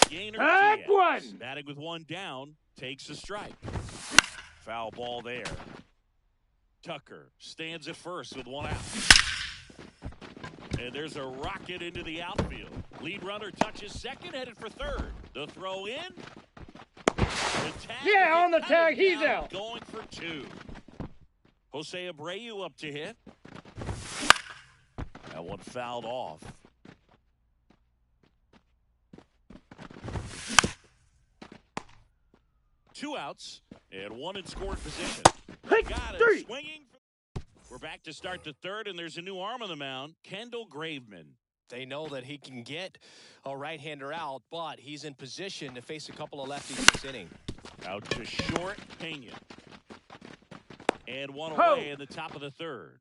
Gainer Hot one! batting with one down, takes a strike. Foul ball there. Tucker stands at first with one out. And there's a rocket into the outfield. Lead runner touches second, headed for third. The throw in. Yeah, on the tag, he's out. Going for two. Jose Abreu up to hit. That one fouled off. Two outs and one in scoring position. Got it. Swinging. We're back to start the third, and there's a new arm on the mound, Kendall Graveman. They know that he can get a right-hander out, but he's in position to face a couple of lefties this inning. Out to short, Pena. And one away in the top of the third.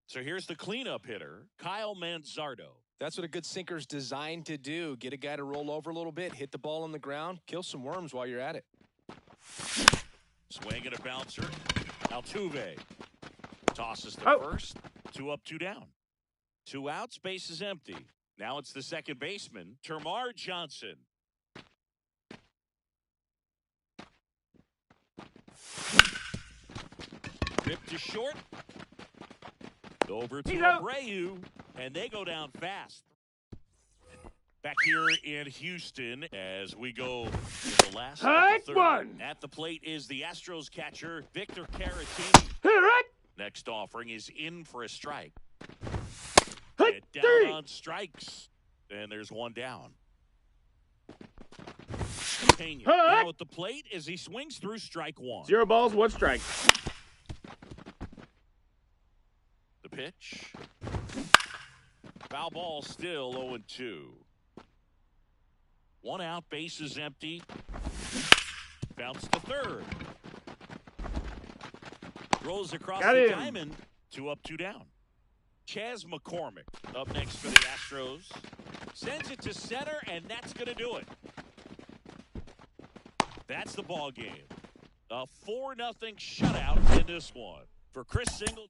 So here's the cleanup hitter, Kyle Manzardo. That's what a good sinker's designed to do. Get a guy to roll over a little bit, hit the ball on the ground, kill some worms while you're at it. Swing and a bouncer. Altuve tosses to first. 2 up, 2 down. 2 outs, base is empty. Now it's the second baseman, Termarr Johnson. Rip to short. Over to Abreu, and they go down fast. Back here in Houston as we go to the last one. At the plate is the Astros catcher, Victor Caratini. Next offering is in for a strike. Get down on strikes. And there's one down. Pena now at the plate as he swings through strike one. 0 balls, 1 strike. The pitch. Foul ball still 0-2. 1 out, base is empty. Bounce to third. Throws across the diamond. 2 up, 2 down. Chas McCormick up next for the Astros. Sends it to center, and that's going to do it. That's the ball game. A 4-0 shutout in this one. For Chris Singleton.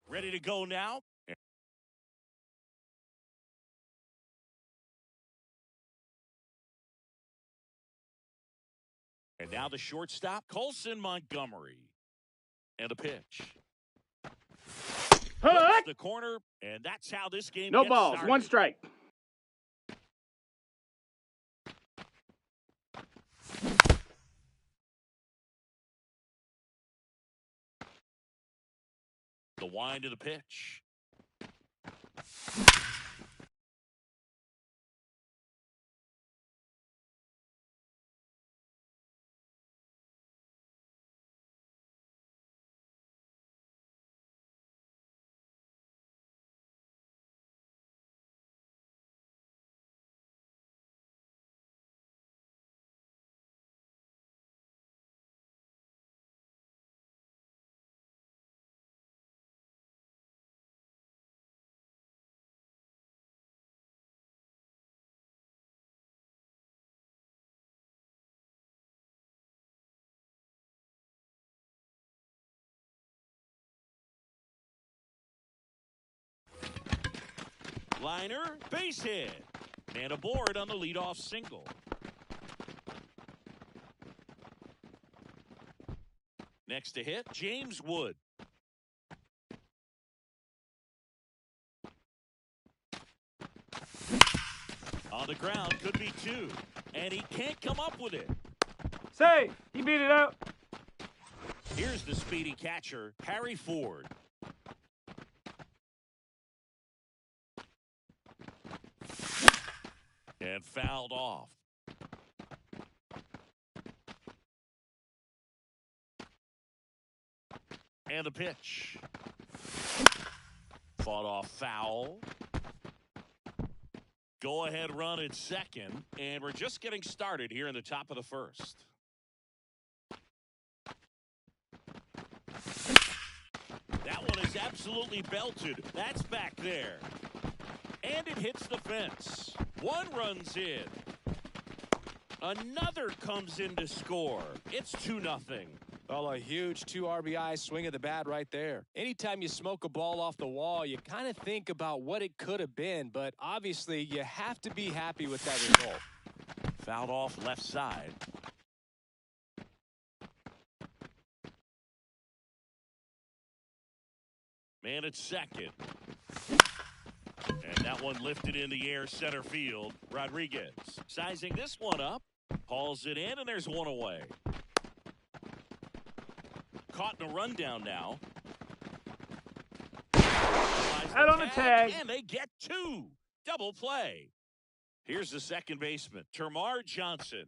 Ready to go now? And now the shortstop, Colson Montgomery. And the pitch. Hook! The corner, and that's how this game No gets balls. started. 1 strike. The wind of the pitch. Liner, base hit. And aboard on the leadoff single. Next to hit, James Wood. On the ground, could be 2. And he can't come up with it. Safe. He beat it out. Here's the speedy catcher, Harry Ford. And fouled off. And the pitch. Fought off foul. Go ahead run at second. And we're just getting started here in the top of the first. That one is absolutely belted. That's back there. And it hits the fence. 1 runs in. Another comes in to score. It's 2-0. Well, a huge 2 RBI swing of the bat right there. Anytime you smoke a ball off the wall, you kind of think about what it could have been, but obviously you have to be happy with that result. Fouled off left side. Man at second. And that one lifted in the air center field. Rodriguez sizing this one up. Hauls it in, and there's 1 away. Caught in a rundown now. Out on the tag. And they get 2. Double play. Here's the second baseman, Termarr Johnson.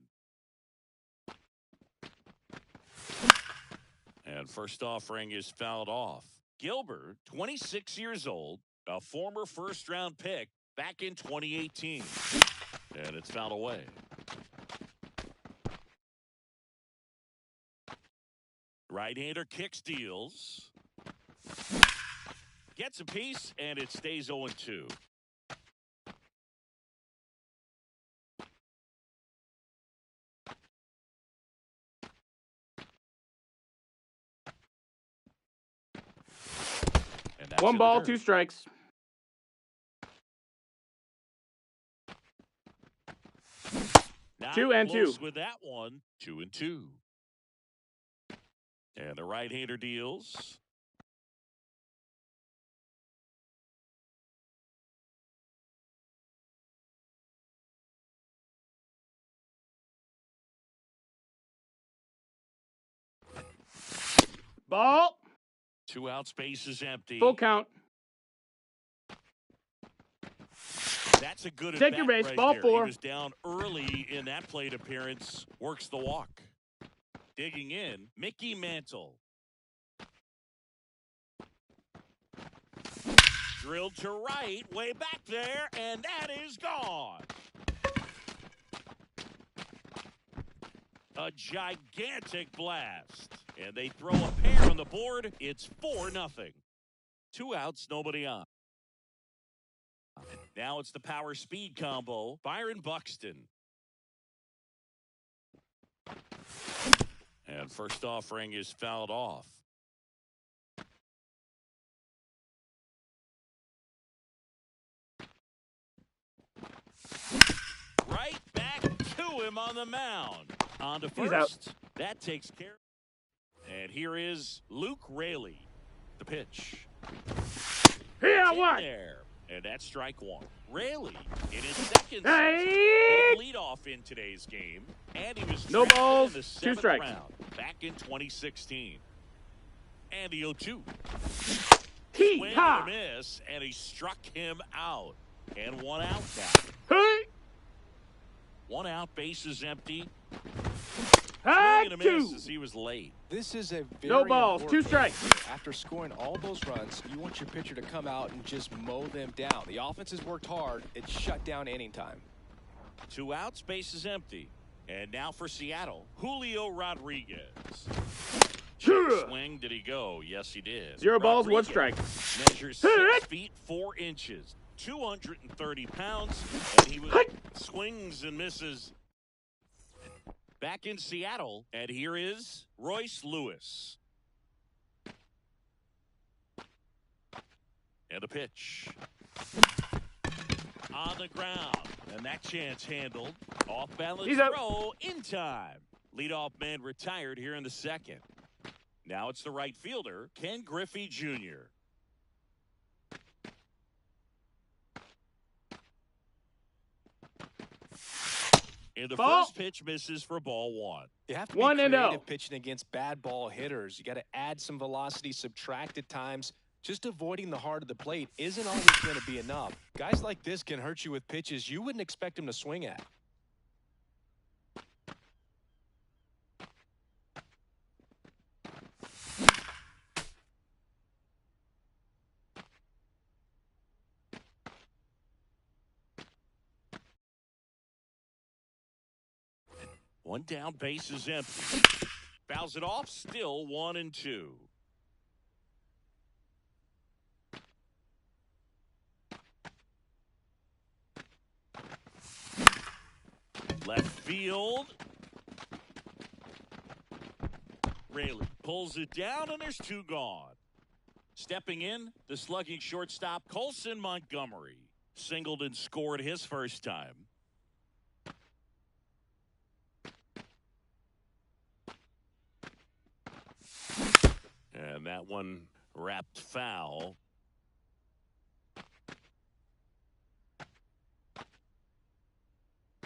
And first offering is fouled off. Gilbert, 26 years old, a former first-round pick back in 2018. And it's fouled away. Right-hander kick steals. Gets a piece, and it stays 0-2. One ball, 2 strikes. Not 2 and 2. With that one, 2 and 2. And the right-hander deals. Ball. 2 out, space is empty. Full count. That's a good Take your base. Right Ball there. 4. He was down early in that plate appearance. Works the walk. Digging in, Mickey Mantle. Drilled to right, way back there, and that is gone. A gigantic blast. And they throw a pair on the board. It's 4-0. 2 outs, nobody on. Now it's the power speed combo. Byron Buxton. And first offering is fouled off. Right back to him on the mound. On to first. That takes care. And here is Luke Raley. The pitch. Here, In what? there. And that's strike 1. Raley in his second lead off in today's game. And he was no balls, in the 2 strikes. round back in 2016. And the 0-2. Swing and a miss, and he struck him out. And 1 out now. Hey. 1 out, bases empty. Hey, Swing and a 2. miss as he was late. This is a very No balls, 2 important strikes. game. After scoring all those runs, you want your pitcher to come out and just mow them down. The offense has worked hard. It's shut down inning time. 2 outs, bases empty. And now for Seattle, Julio Rodriguez. Swing, did he go? Yes, he did. 0 balls, 1 Rodriguez strike. Measures 6 feet 4 inches, 230 pounds, and he swings and misses. Back in Seattle, and here is Royce Lewis. And a pitch. On the ground, and that chance handled. Off-balance throw in time. Leadoff man retired here in the second. Now it's the right fielder, Ken Griffey Jr. And the first pitch misses for ball 1. You have to be creative pitching against bad ball hitters. You got to add some velocity, subtract at times. Just avoiding the heart of the plate isn't always going to be enough. Guys like this can hurt you with pitches you wouldn't expect them to swing at. One down, base is empty. Fouls it off, still 1 and 2. Left field. Raley pulls it down, and there's 2 gone. Stepping in, the slugging shortstop, Colson Montgomery. Singled and scored his first time. And that one wrapped foul.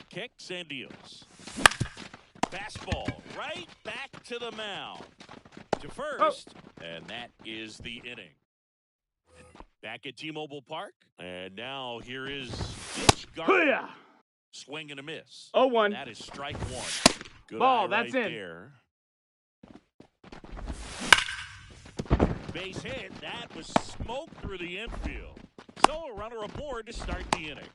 Kicks and deals. Fastball right back to the mound. To first, and that is the inning. Back at T-Mobile Park. And now here is Mitch Garver. Hoo-yah! Swing and a miss. 0-1. That is strike one. Good Ball, eye that's right in. there. Base hit. That was smoked through the infield. So a runner aboard to start the inning.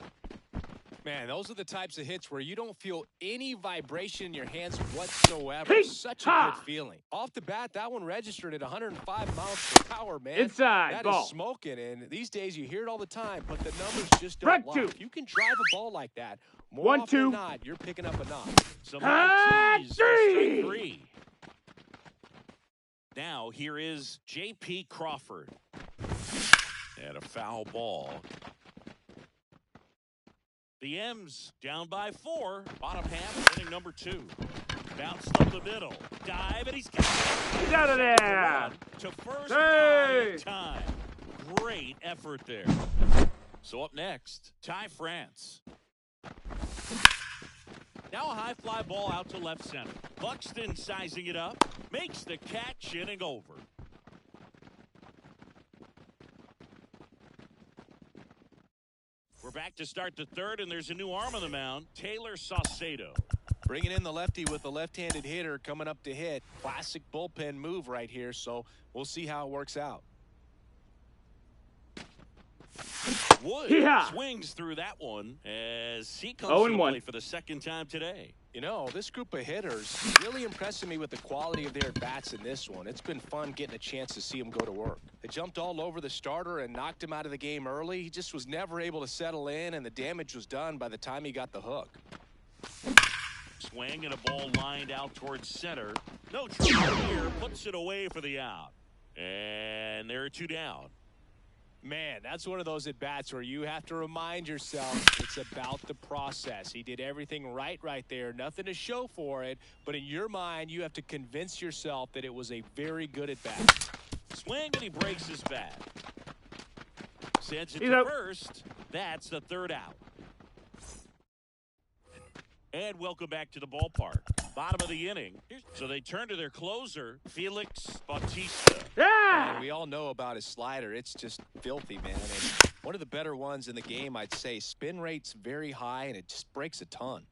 Man, those are the types of hits where you don't feel any vibration in your hands whatsoever. Hey, Such a ha! good feeling. Off the bat, that one registered at 105 miles per hour, man. Inside, That ball. is smoking, and these days you hear it all the time, but the numbers just don't Strike lie. two. If you can drive a ball like that, more 1, often 2. than not, you're picking up a knock. Some Ah, high tees for strike three. three. Now here is J.P. Crawford. And a foul ball. The M's down by 4. Bottom half, inning number 2. Bounced up the middle. Dive, and he's got it. Get out of there. To first Hey. in time. Great effort there. So up next, Ty France. Now a high fly ball out to left center. Buxton sizing it up. Makes the catch, inning over. We're back to start the third, and there's a new arm on the mound, Taylor Saucedo. Bringing in the lefty with the left-handed hitter coming up to hit. Classic bullpen move right here, so we'll see how it works out. Wood Yeah. swings through that one as he comes 0 to and the 1. plate for the second time today. You know, this group of hitters really impressing me with the quality of their bats in this one. It's been fun getting a chance to see them go to work. They jumped all over the starter and knocked him out of the game early. He just was never able to settle in, and the damage was done by the time he got the hook. Swing and a ball lined out towards center. No trouble here. Puts it away for the out. And there are 2 down. Man, that's one of those at-bats where you have to remind yourself it's about the process. He did everything right there. Nothing to show for it. But in your mind, you have to convince yourself that it was a very good at-bat. Swing and he breaks his bat. Sends it He's to out. first. That's the 3rd out. And welcome back to the ballpark. Bottom of the inning. So they turn to their closer, Felix Bautista. Yeah. And we all know about his slider. It's just filthy, man. And one of the better ones in the game, I'd say. Spin rate's very high, and it just breaks a ton.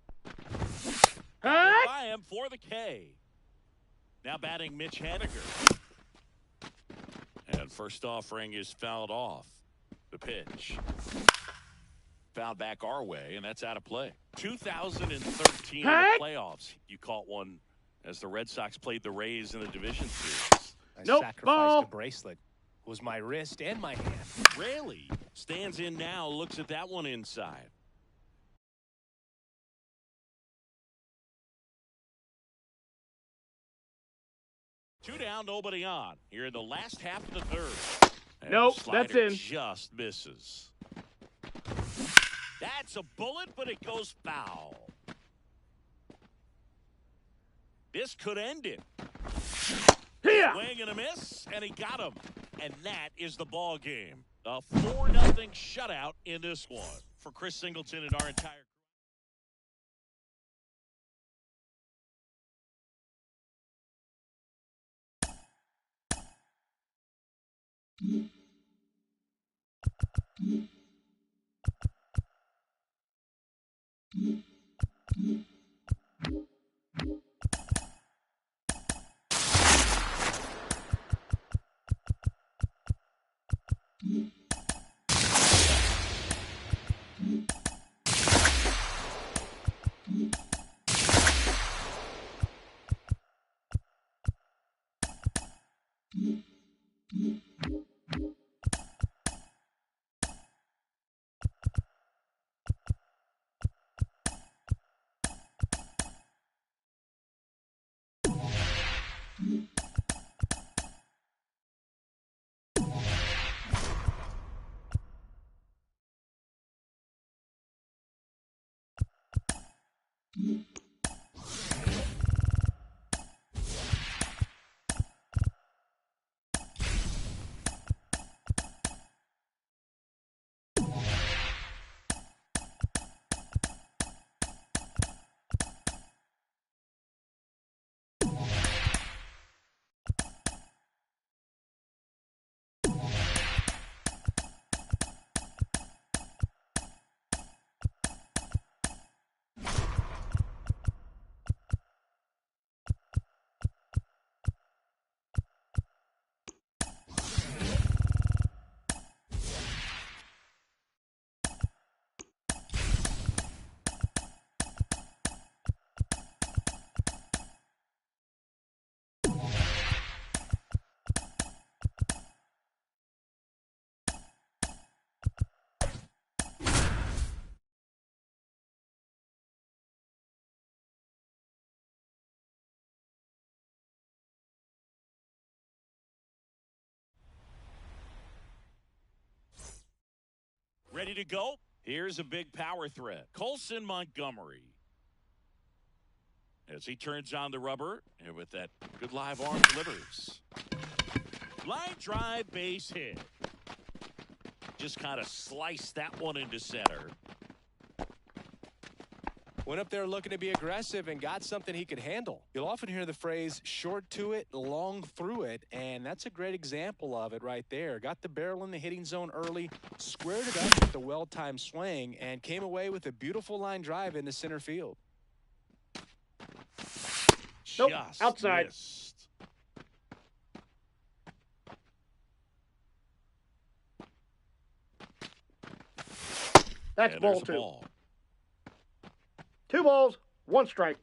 Huh? By him for the K. Now batting Mitch Haniger. And first offering is fouled off. The pitch. Fouled back our way, and that's out of play. 2013 in the Heck. playoffs. You caught one as the Red Sox played the Rays in the division series. I Nope, sacrificed ball. a bracelet. It was my wrist and my hand. Raley stands in now, looks at that one inside. Two down, nobody on. Here in the last half of the third. And Nope, the slider that's in. Just misses. That's a bullet, but it goes foul. This could end it. Yeah. Swing and a miss, and he got him. And that is the ball game. A 4-0 shutout in this one. For Chris Singleton and our entire Ready to go? Here's a big power threat. Colson Montgomery. As he turns on the rubber, and with that good live arm delivers. Line drive base hit. Just kind of sliced that one into center. Went up there looking to be aggressive and got something he could handle. You'll often hear the phrase short to it, long through it, and that's a great example of it right there. Got the barrel in the hitting zone early, squared it up with a well-timed swing, and came away with a beautiful line drive into center field. Nope, Just outside. missed. That's And ball there's a 2. ball. 2 balls, 1 strike.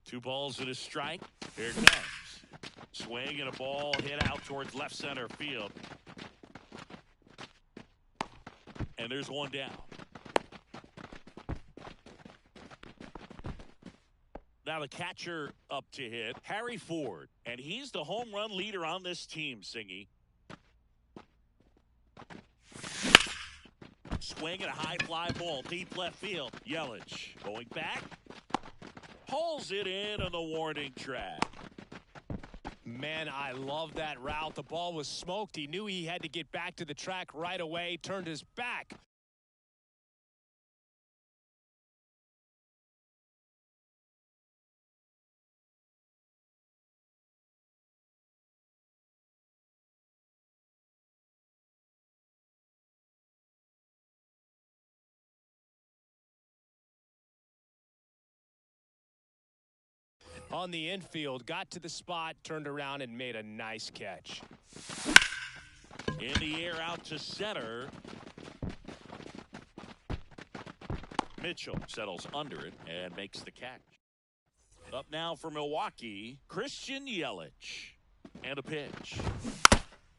2 balls and a strike. Here it comes. Swing and a ball hit out towards left center field. And there's one down. Now the catcher up to hit, Harry Ford. And he's the home run leader on this team, Singy. Swing and a high fly ball, deep left field. Yelich going back. Pulls it in on the warning track. Man, I love that route. The ball was smoked. He knew he had to get back to the track right away, turned his back. On the infield, got to the spot, turned around, and made a nice catch. In the air out to center. Mitchell settles under it and makes the catch. Up now for Milwaukee, Christian Yelich. And a pitch.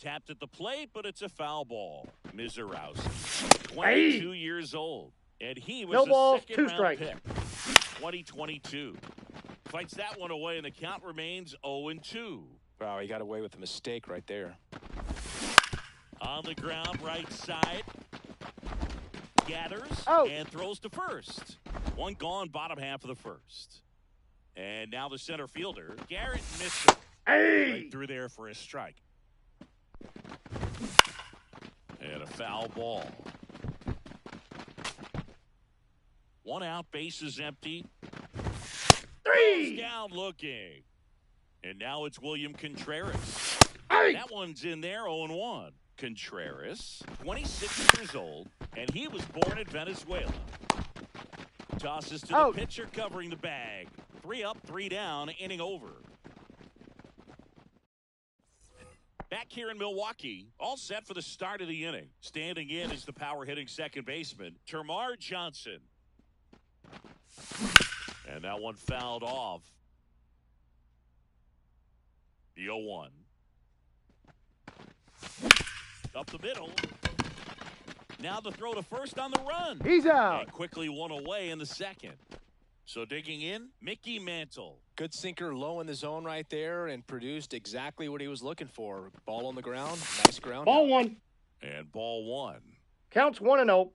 Tapped at the plate, but it's a foul ball. Mizorowski, 22 years old. And he was No balls, a 2 second-round strikes. pick. 2022. Fights that one away, and the count remains 0-2. Wow, he got away with a mistake right there. On the ground, right side. Gathers Out. and throws to first. One gone, bottom half of the first. And now the center fielder, Garrett Mitchell. Hey! Right through there for a strike. And a foul ball. 1 out, bases empty. 3! Down looking. And now it's William Contreras. Hey! That one's in there, 0-1. Contreras, 26 years old, and he was born in Venezuela. Tosses to the Out. pitcher covering the bag. 3 up, 3 down, inning over. Back here in Milwaukee, all set for the start of the inning. Standing in is the power hitting second baseman, Termarr Johnson. And that one fouled off. The 0-1. Up the middle. Now the throw to first on the run. He's out. And quickly one away in the second. So digging in, Mickey Mantle. Good sinker low in the zone right there and produced exactly what he was looking for. Ball on the ground, nice ground. Ball out. 1. And ball 1. Counts 1-0.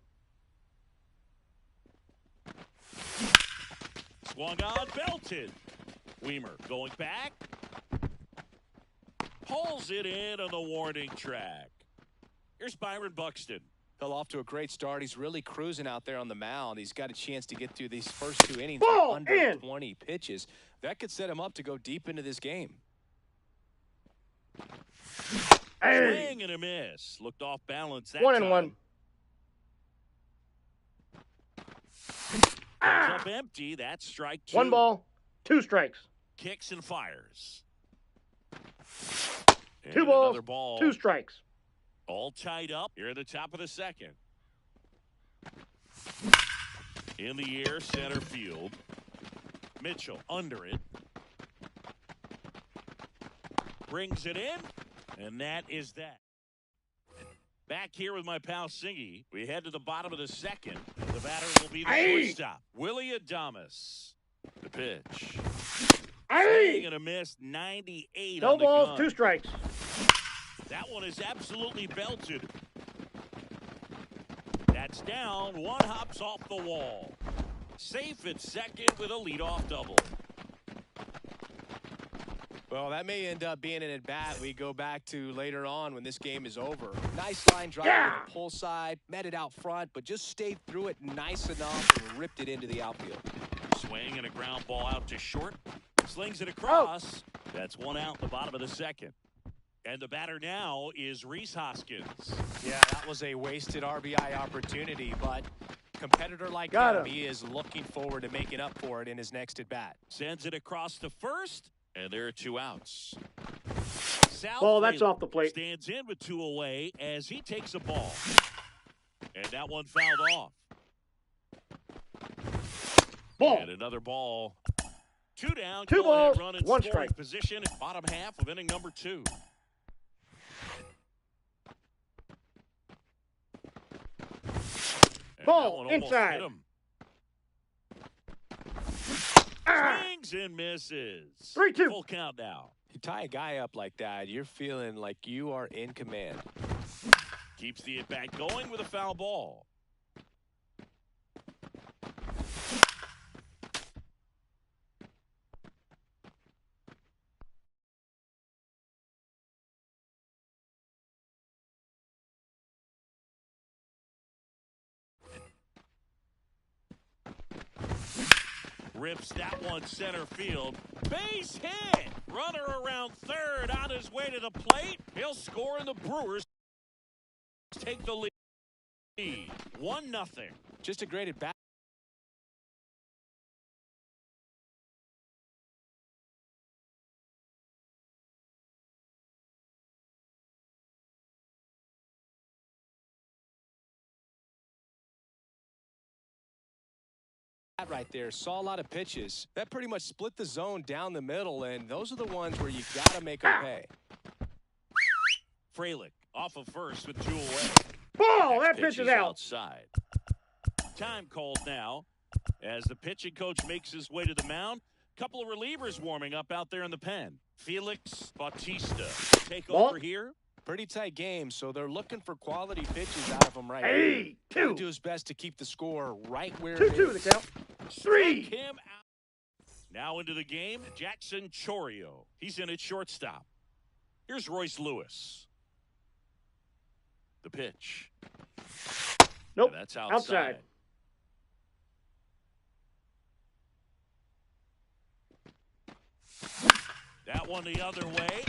Swung on, belted. Weimer going back. Pulls it in on the warning track. Here's Byron Buxton. Fell off to a great start. He's really cruising out there on the mound. He's got a chance to get through these first 2 innings with Ball under in. 20 pitches. That could set him up to go deep into this game. Hey! Swing and a miss. Looked off balance that 1-1. Comes up empty. That's strike 2. 1 ball, 2 strikes. Kicks and fires. 2 And balls, another ball. 2 strikes. All tied up here at the top of the second. In the air, center field. Mitchell under it. Brings it in, and that is that. Back here with my pal Singy. We head to the bottom of the second. The batter will be the Hey! shortstop, Willie Adames. The pitch. Hey! Swing and a miss, 98 No on the balls, gun. 2 strikes. That one is absolutely belted. That's down. One hops off the wall. Safe at second with a leadoff double. Well, that may end up being an at-bat we go back to later on when this game is over. Nice line drive Yeah. to the pull side, met it out front, but just stayed through it nice enough and ripped it into the outfield. Swing and a ground ball out to short. Slings it across. That's one out in the bottom of the second. And the batter now is Rhys Hoskins. Yeah, that was a wasted RBI opportunity, but competitor like Got him, him. he is looking forward to making up for it in his next at-bat. Sends it across to first, and there are two outs. Sal Ball, that's Frelick off the plate. stands in with two away as he takes a ball. And that one fouled off. Ball. And another ball. Two down. Two go ahead, balls, run in one scoring strike. position at bottom half of inning number 2. And Ball, that one almost inside. hit him. Ah. Swings and misses. 3-2. Full count now. You tie a guy up like that, you're feeling like you are in command. Keeps the at-bat going with a foul ball. Rips that one center field. Base hit. Runner around third on his way to the plate. He'll score, and the Brewers take the lead. 1-0. Just a great at-bat. Right there, saw a lot of pitches. That pretty much split the zone down the middle, and those are the ones where you got to make them pay. Frelick off of first with two away. Ball, that Next pitch is out. outside. Time called now as the pitching coach makes his way to the mound. Couple of relievers warming up out there in the pen. Felix Bautista take Ball. over here. Pretty tight game, so they're looking for quality pitches out of him right Hey, now. He'll 2. do his best to keep the score right where it 2-2 is. the count. 3. Struck him out. Now into the game, Jackson Chorio. He's in at shortstop. Here's Royce Lewis. The pitch. Nope. And that's outside. That one the other way.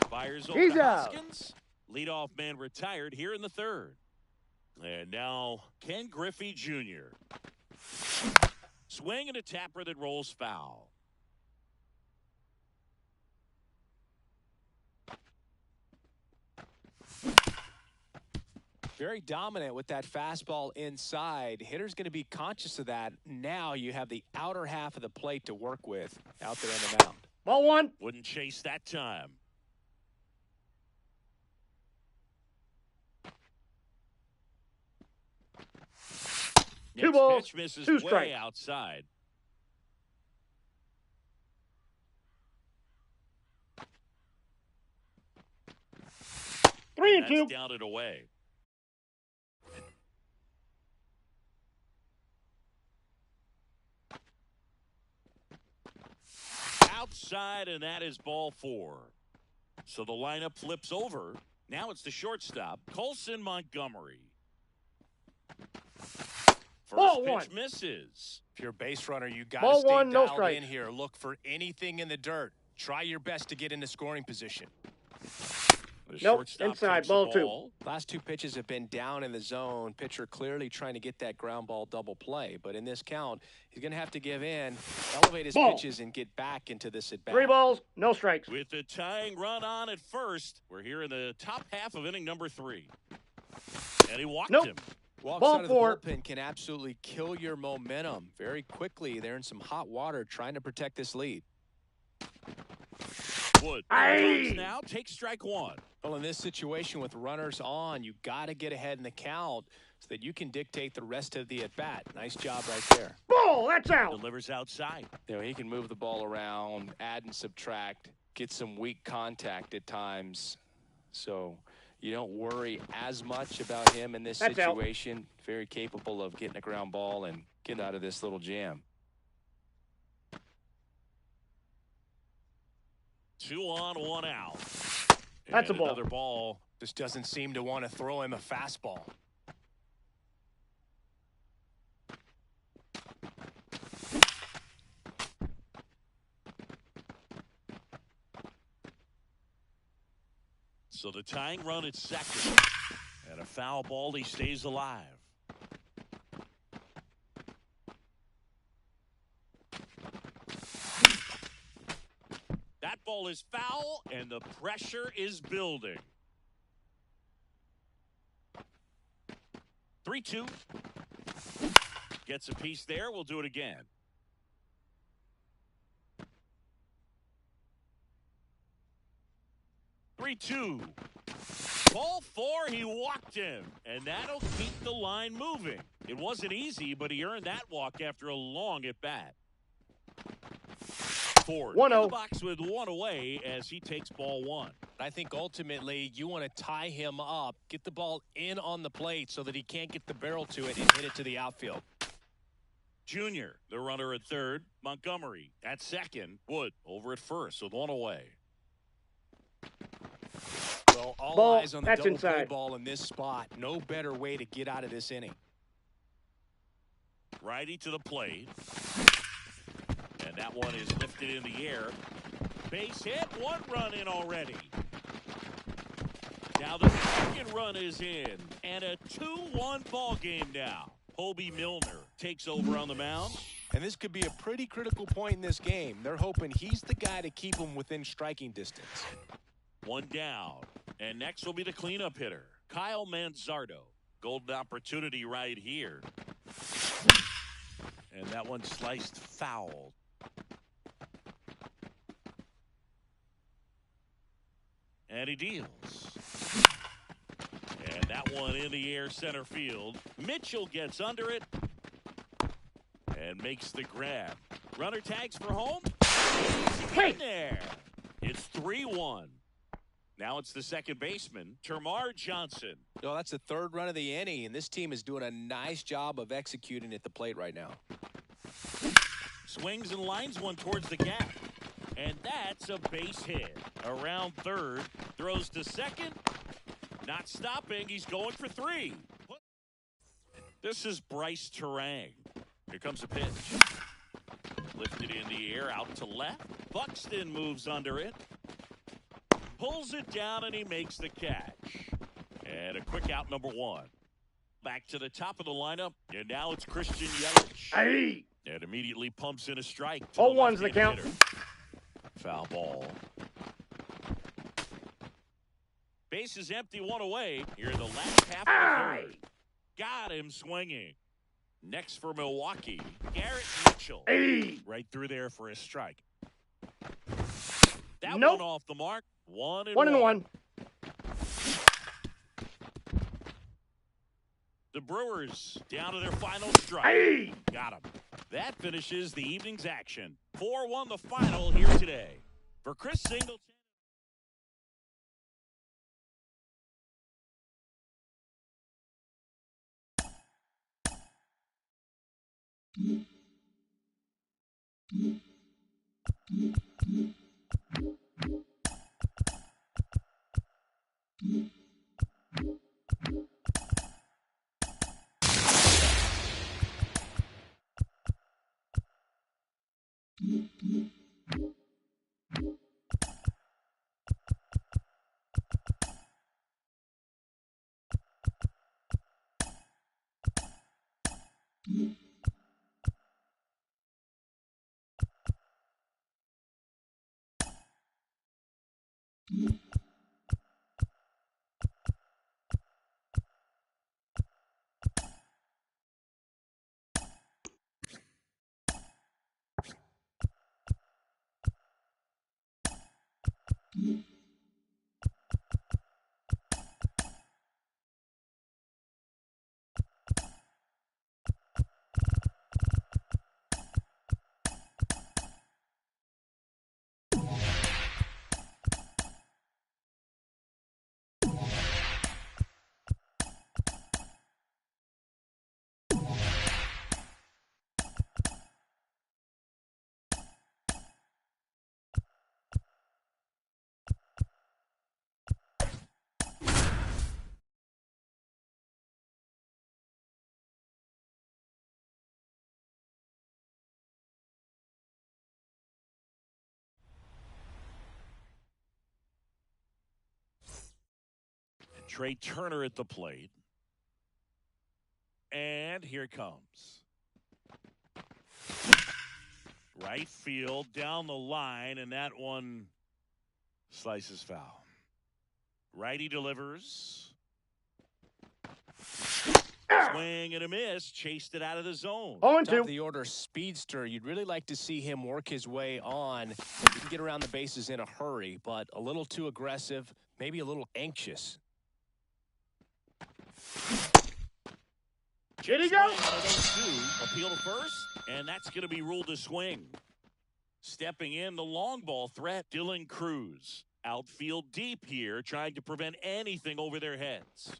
Fires over He's to out. Hoskins. Leadoff man retired here in the third. And now Ken Griffey Jr. Swing and a tapper that rolls foul. Very dominant with that fastball inside. Hitter's going to be conscious of that. Now you have the outer half of the plate to work with out there on the mound. Ball 1. Wouldn't chase that time. Two Next balls, pitch misses 2 way strikes. outside. Three and That's 2. down and away. Outside, and that is ball 4. So the lineup flips over. Now it's the shortstop, Colson Montgomery. First Ball pitch 1. misses. If you're a base runner, you got to Ball stay 1, no dialed strikes. in here. Look for anything in the dirt. Try your best to get into scoring position. The Nope, shortstop inside, takes the ball 2. ball. Last two pitches have been down in the zone. Pitcher clearly trying to get that ground ball double play. But in this count, he's going to have to give in, elevate his Ball. pitches, and get back into this at-bat. 3 balls, no strikes. With the tying run on at first, we're here in the top half of inning number 3. And he walked Nope. him. Walks Ball out of the 4. bullpen can absolutely kill your momentum very quickly. They're in some hot water trying to protect this lead. Wood Aye. comes now, takes strike 1. Well, in this situation with runners on, you got to get ahead in the count so that you can dictate the rest of the at-bat. Nice job right there. Ball, that's out. Delivers outside. You know, he can move the ball around, add and subtract, get some weak contact at times. So You don't worry as much about him in this That's out. situation. Very capable of getting a ground ball and getting out of this little jam. 2 on, 1 out. That's a And ball. another ball. Just doesn't seem to want to throw him a fastball. So the tying run at second. And a foul ball, he stays alive. That ball is foul, and the pressure is building. 3-2. Gets a piece there. We'll do it again. Three-two. Ball 4, he walked him, and that'll keep the line moving. It wasn't easy, but he earned that walk after a long at-bat. Ford in 1-0. the box with 1 away as he takes ball 1. I think ultimately you want to tie him up, get the ball in on the plate so that he can't get the barrel to it and hit it to the outfield. Junior, the runner at third. Montgomery at second. Wood over at first with 1 away. Well, all Ball. eyes on the That's double play inside. ball in this spot. No better way to get out of this inning. Righty to the plate. And that one is lifted in the air. Base hit, 1 run in already. Now the second run is in, and a 2-1 ball game now. Hobie Milner takes over on the mound. And this could be a pretty critical point in this game. They're hoping he's the guy to keep them within striking distance. 1 down. And next will be the cleanup hitter, Kyle Manzardo. Golden opportunity right here. And that one sliced foul. And he deals. And that one in the air center field. Mitchell gets under it and makes the grab. Runner tags for home. Hey! In there. It's 3-1. Now it's the second baseman, Termarr Johnson. No, that's the third run of the inning, and this team is doing a nice job of executing at the plate right now. Swings and lines one towards the gap. And that's a base hit. Around third. Throws to second. Not stopping. He's going for 3. This is Bryce Terang. Here comes a pitch. Lifted in the air out to left. Buxton moves under it. Pulls it down and he makes the catch. And a quick out, number 1. Back to the top of the lineup. And now it's Christian Yelich. Hey! And immediately pumps in a strike. 0-1's the count. Hitter. Foul ball. Base is empty, 1 away. Here in the last half of the third. Got him swinging. Next for Milwaukee, Garrett Mitchell. Hey! Right through there for a strike. That Nope. one off the mark. 1-1. 1-1. The Brewers down to their final strike. Hey! Got him. That finishes the evening's action. 4-1 the final here today. For Chris Singleton. Trey Turner at the plate. And here it comes. Right field, down the line, and that one slices foul. Righty delivers. Swing and a miss. Chased it out of the zone. 0-2. Top of the order speedster. You'd really like to see him work his way on. He can get around the bases in a hurry, but a little too aggressive, maybe a little anxious. Did he go? Appeal to first, and that's going to be ruled a swing. Stepping in, the long ball threat, Dylan Cruz. Outfield deep here, trying to prevent anything over their heads.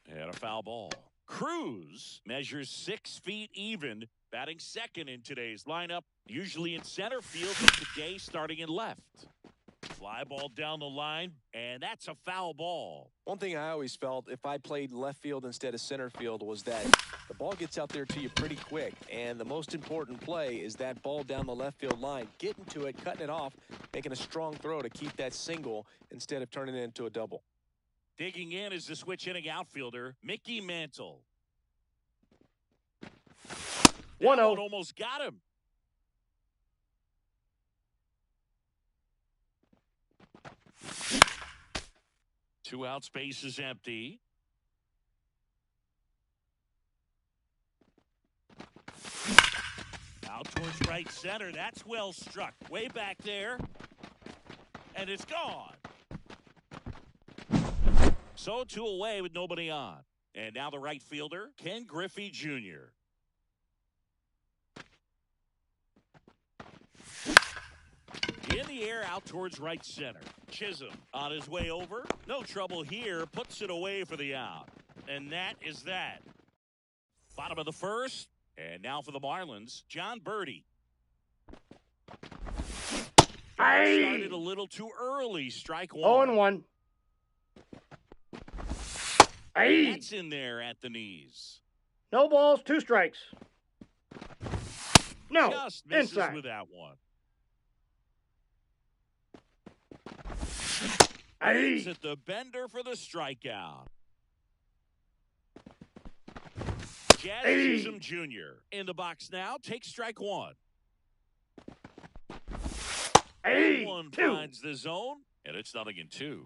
And a foul ball. Cruz measures 6 feet even, batting second in today's lineup, usually in center field, but today starting in left. Fly ball down the line, and that's a foul ball. One thing I always felt if I played left field instead of center field was that the ball gets out there to you pretty quick, and the most important play is that ball down the left field line, getting to it, cutting it off, making a strong throw to keep that single instead of turning it into a double. Digging in is the switch hitting outfielder, Mickey Mantle. 1-0. Almost got him. Two out, space is empty. Out towards right center. That's well struck. Way back there. And it's gone. So 2 away with nobody on. And now the right fielder, Ken Griffey Jr. In the air out towards right center. Chisholm on his way over. No trouble here. Puts it away for the out. And that is that. Bottom of the first. And now for the Marlins, John Birdie. Started a little too early. Strike one. 0-1. Hey. That's in there at the knees. No balls, 2 strikes. No, Just misses inside. with that one. Hey. At the bender for the strikeout. Jazz Chisholm Jr. in the box now. Takes strike one. Hey. One 2. finds the zone, and it's 0-2.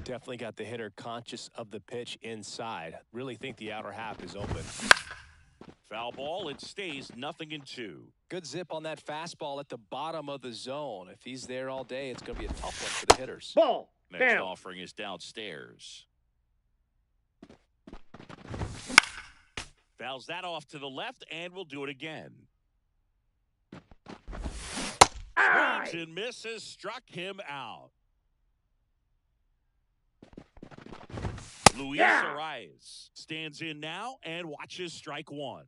Definitely got the hitter conscious of the pitch inside. Really think the outer half is open. Foul ball. It stays 0-2. Good zip on that fastball at the bottom of the zone. If he's there all day, it's going to be a tough one for the hitters. Ball. Next Down. offering is downstairs. Fouls that off to the left, and we'll do it again. Swings and misses. Struck him out. Luis Arias stands in now and watches strike one.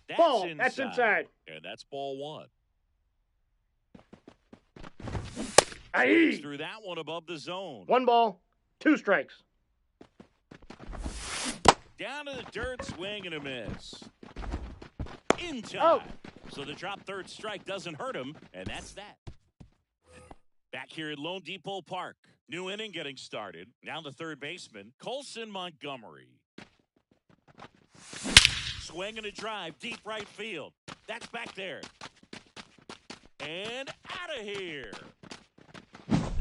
That's Ball. inside. That's inside. And that's ball one. Hey. Through that one above the zone. 1 ball, 2 strikes. Down to the dirt, swing and a miss. In time. Oh. So the drop third strike doesn't hurt him, and that's that. Back here at Lone Depot Park. New inning getting started. Now the third baseman, Colson Montgomery. Swing and a drive, deep right field. That's back there. And out of here.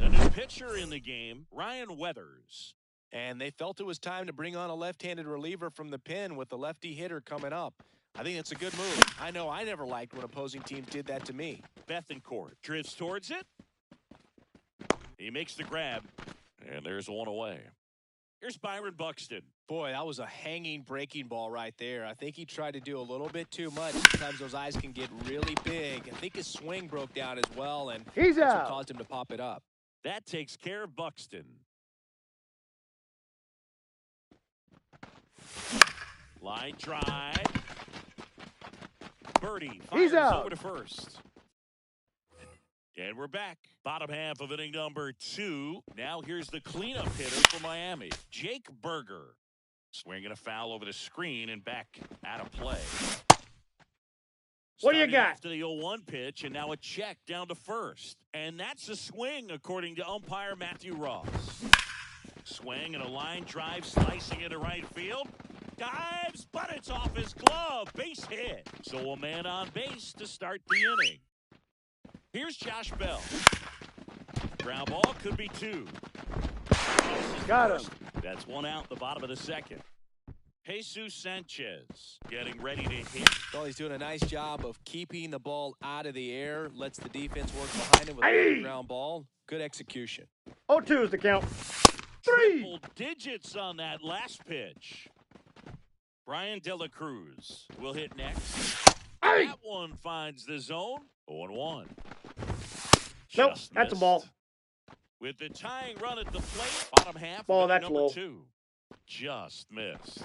A new pitcher in the game, Ryan Weathers. And they felt it was time to bring on a left-handed reliever from the pen with the lefty hitter coming up. I think it's a good move. I know I never liked when opposing teams did that to me. Bethancourt drifts towards it. He makes the grab, and there's one away. Here's Byron Buxton. Boy, that was a hanging breaking ball right there. I think he tried to do a little bit too much. Sometimes those eyes can get really big. I think his swing broke down as well, and He's that's out. what caused him to pop it up. That takes care of Buxton. Line drive. Birdie fires out. over to first. And we're back. Bottom half of inning number 2. Now here's the cleanup hitter for Miami, Jake Burger. Swinging a foul over the screen and back out of play. What do you Starting got? after the 0-1 pitch, and now a check down to first. And that's a swing, according to umpire Matthew Ross. Swing and a line drive slicing into right field. Dives, but it's off his glove. Base hit. So a man on base to start the inning. Here's Josh Bell. Ground ball could be two. Got him. That's one out the bottom of the second. Jesus Sanchez getting ready to hit. Well, he's doing a nice job of keeping the ball out of the air. Lets the defense work behind him with a ground ball. Good execution. 0-2 is the count. 3. Triple digits on that last pitch. Brian De La Cruz will hit next. That one finds the zone. 0-1. Nope, Just that's a missed. ball. With the tying run at the plate, bottom half Ball, of that's number low. 2. Just missed.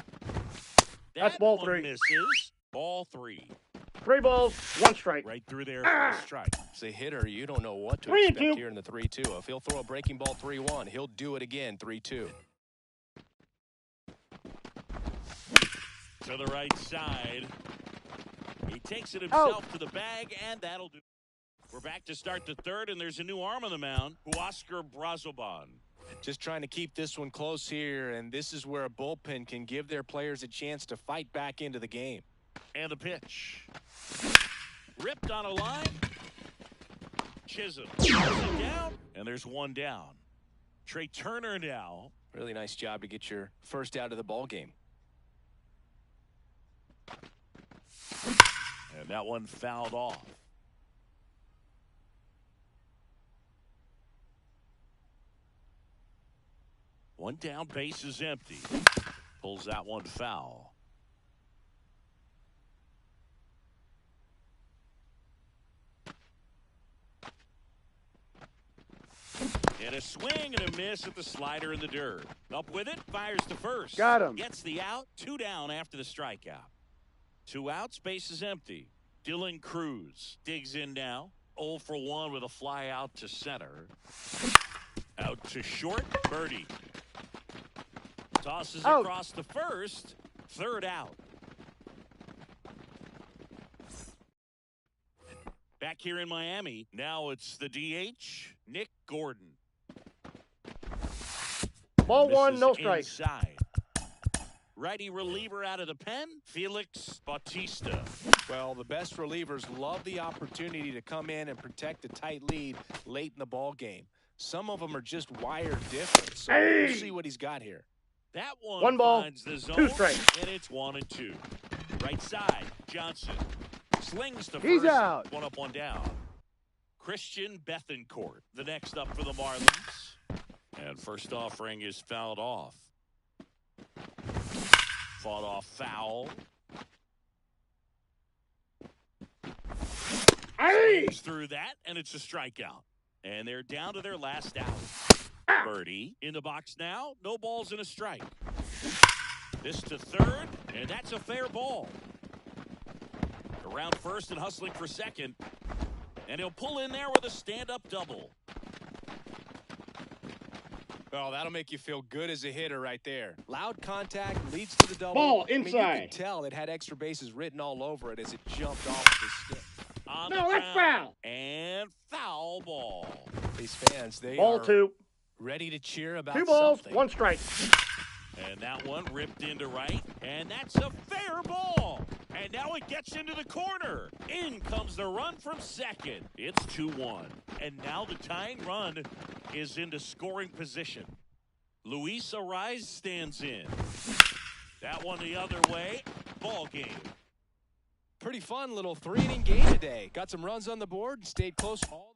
That's That ball one 3. Misses. Ball 3. 3 balls, 1 strike. Right through there for a strike. As a hitter, you don't know what to 3-2. expect here in the 3-2. If he'll throw a breaking ball 3-1, he'll do it again 3-2. To the right side. He takes it himself to the bag, and that'll do. We're back to start the third, and there's a new arm on the mound, Huascar Brazoban. Just trying to keep this one close here, and this is where a bullpen can give their players a chance to fight back into the game. And a pitch. Ripped on a line. Chisholm throws it down, and there's one down. Trey Turner now. Really nice job to get your first out of the ball game. And that one fouled off. One down, base is empty. Pulls that one foul. And a swing and a miss at the slider in the dirt. Up with it, fires to first. Got him. Gets the out, 2 down after the strikeout. 2 outs, base is empty. Dylan Cruz digs in now. 0 for 1 with a fly out to center. Out to short, Birdie. Tosses Out. across the first. 3rd out. Back here in Miami, now it's the DH, Nick Gordon. Ball 1, Misses no strikes. inside. Righty reliever out of the pen, Felix Bautista. Well, the best relievers love the opportunity to come in and protect a tight lead late in the ball game. Some of them are just wired different, so we'll see what he's got here. That one, 1 ball, finds the zone, 2 strikes. and it's 1-2. Right side, Johnson slings to He's first. out. 1 up, 1 down. Christian Bethancourt, the next up for the Marlins. And first offering is fouled off. Fought off foul. Swings through that, and it's a strikeout. And they're down to their last out. Birdie in the box now. No balls and a strike. This to third, and that's a fair ball. Around first and hustling for second. And he'll pull in there with a stand-up double. Well, that'll make you feel good as a hitter right there. Loud contact leads to the double. Ball I mean, you inside. could tell it had extra bases written all over it as it jumped off of his stick. On No, the that's ground. foul. And foul ball. These fans, they Ball are 2. ready to cheer about 2 balls, something. 1 strike. And that one ripped into right. And that's a fair ball. And now it gets into the corner. In comes the run from second. It's 2-1. And now the tying run is into scoring position. Luis Arraez stands in. That one the other way. Ball game. Pretty fun little 3-inning game today. Got some runs on the board and stayed close all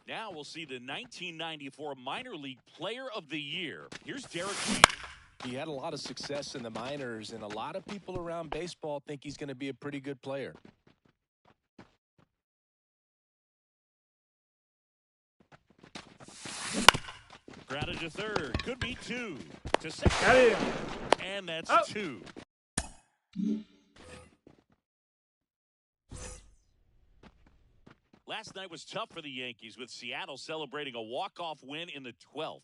Now we'll see the 1994 Minor League Player of the Year. Here's Derek Jeter. He had a lot of success in the minors, and a lot of people around baseball think he's going to be a pretty good player. Grounded to third. Could be two. To second. Got it. And that's Oh. two. Last night was tough for the Yankees, with Seattle celebrating a walk-off win in the 12th.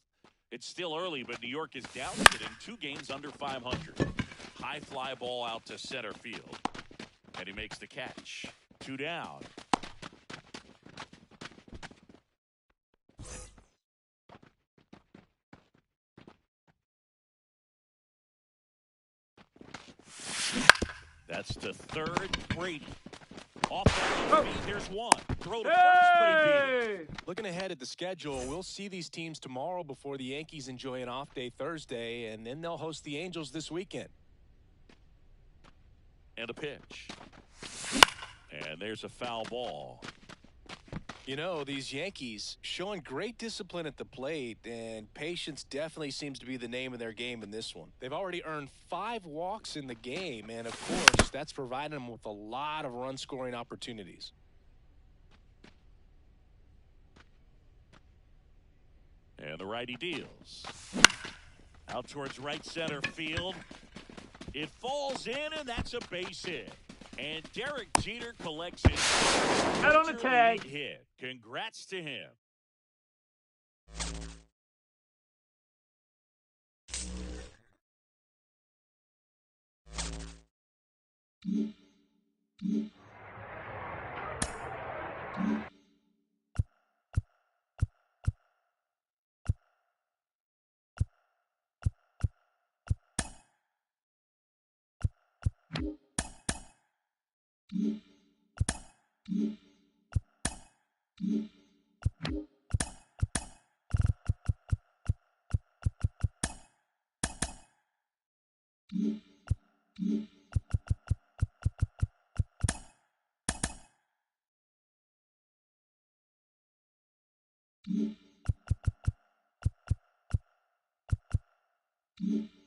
It's still early, but New York is down, sitting 2 games under 500. High fly ball out to center field. And he makes the catch. 2 down. That's to third, Brady. Off that feet, there's one. Throw to first, but he beat it. Looking ahead at the schedule, we'll see these teams tomorrow before the Yankees enjoy an off day Thursday, and then they'll host the Angels this weekend. And a pitch. And there's a foul ball. You know, these Yankees showing great discipline at the plate, and patience definitely seems to be the name of their game in this one. They've already earned 5 walks in the game, and of course, that's providing them with a lot of run-scoring opportunities. And the righty deals. Out towards right center field. It falls in, and that's a base hit. And Derek Jeter collects his Out on the tag. hit. Congrats to him. Mm-hmm.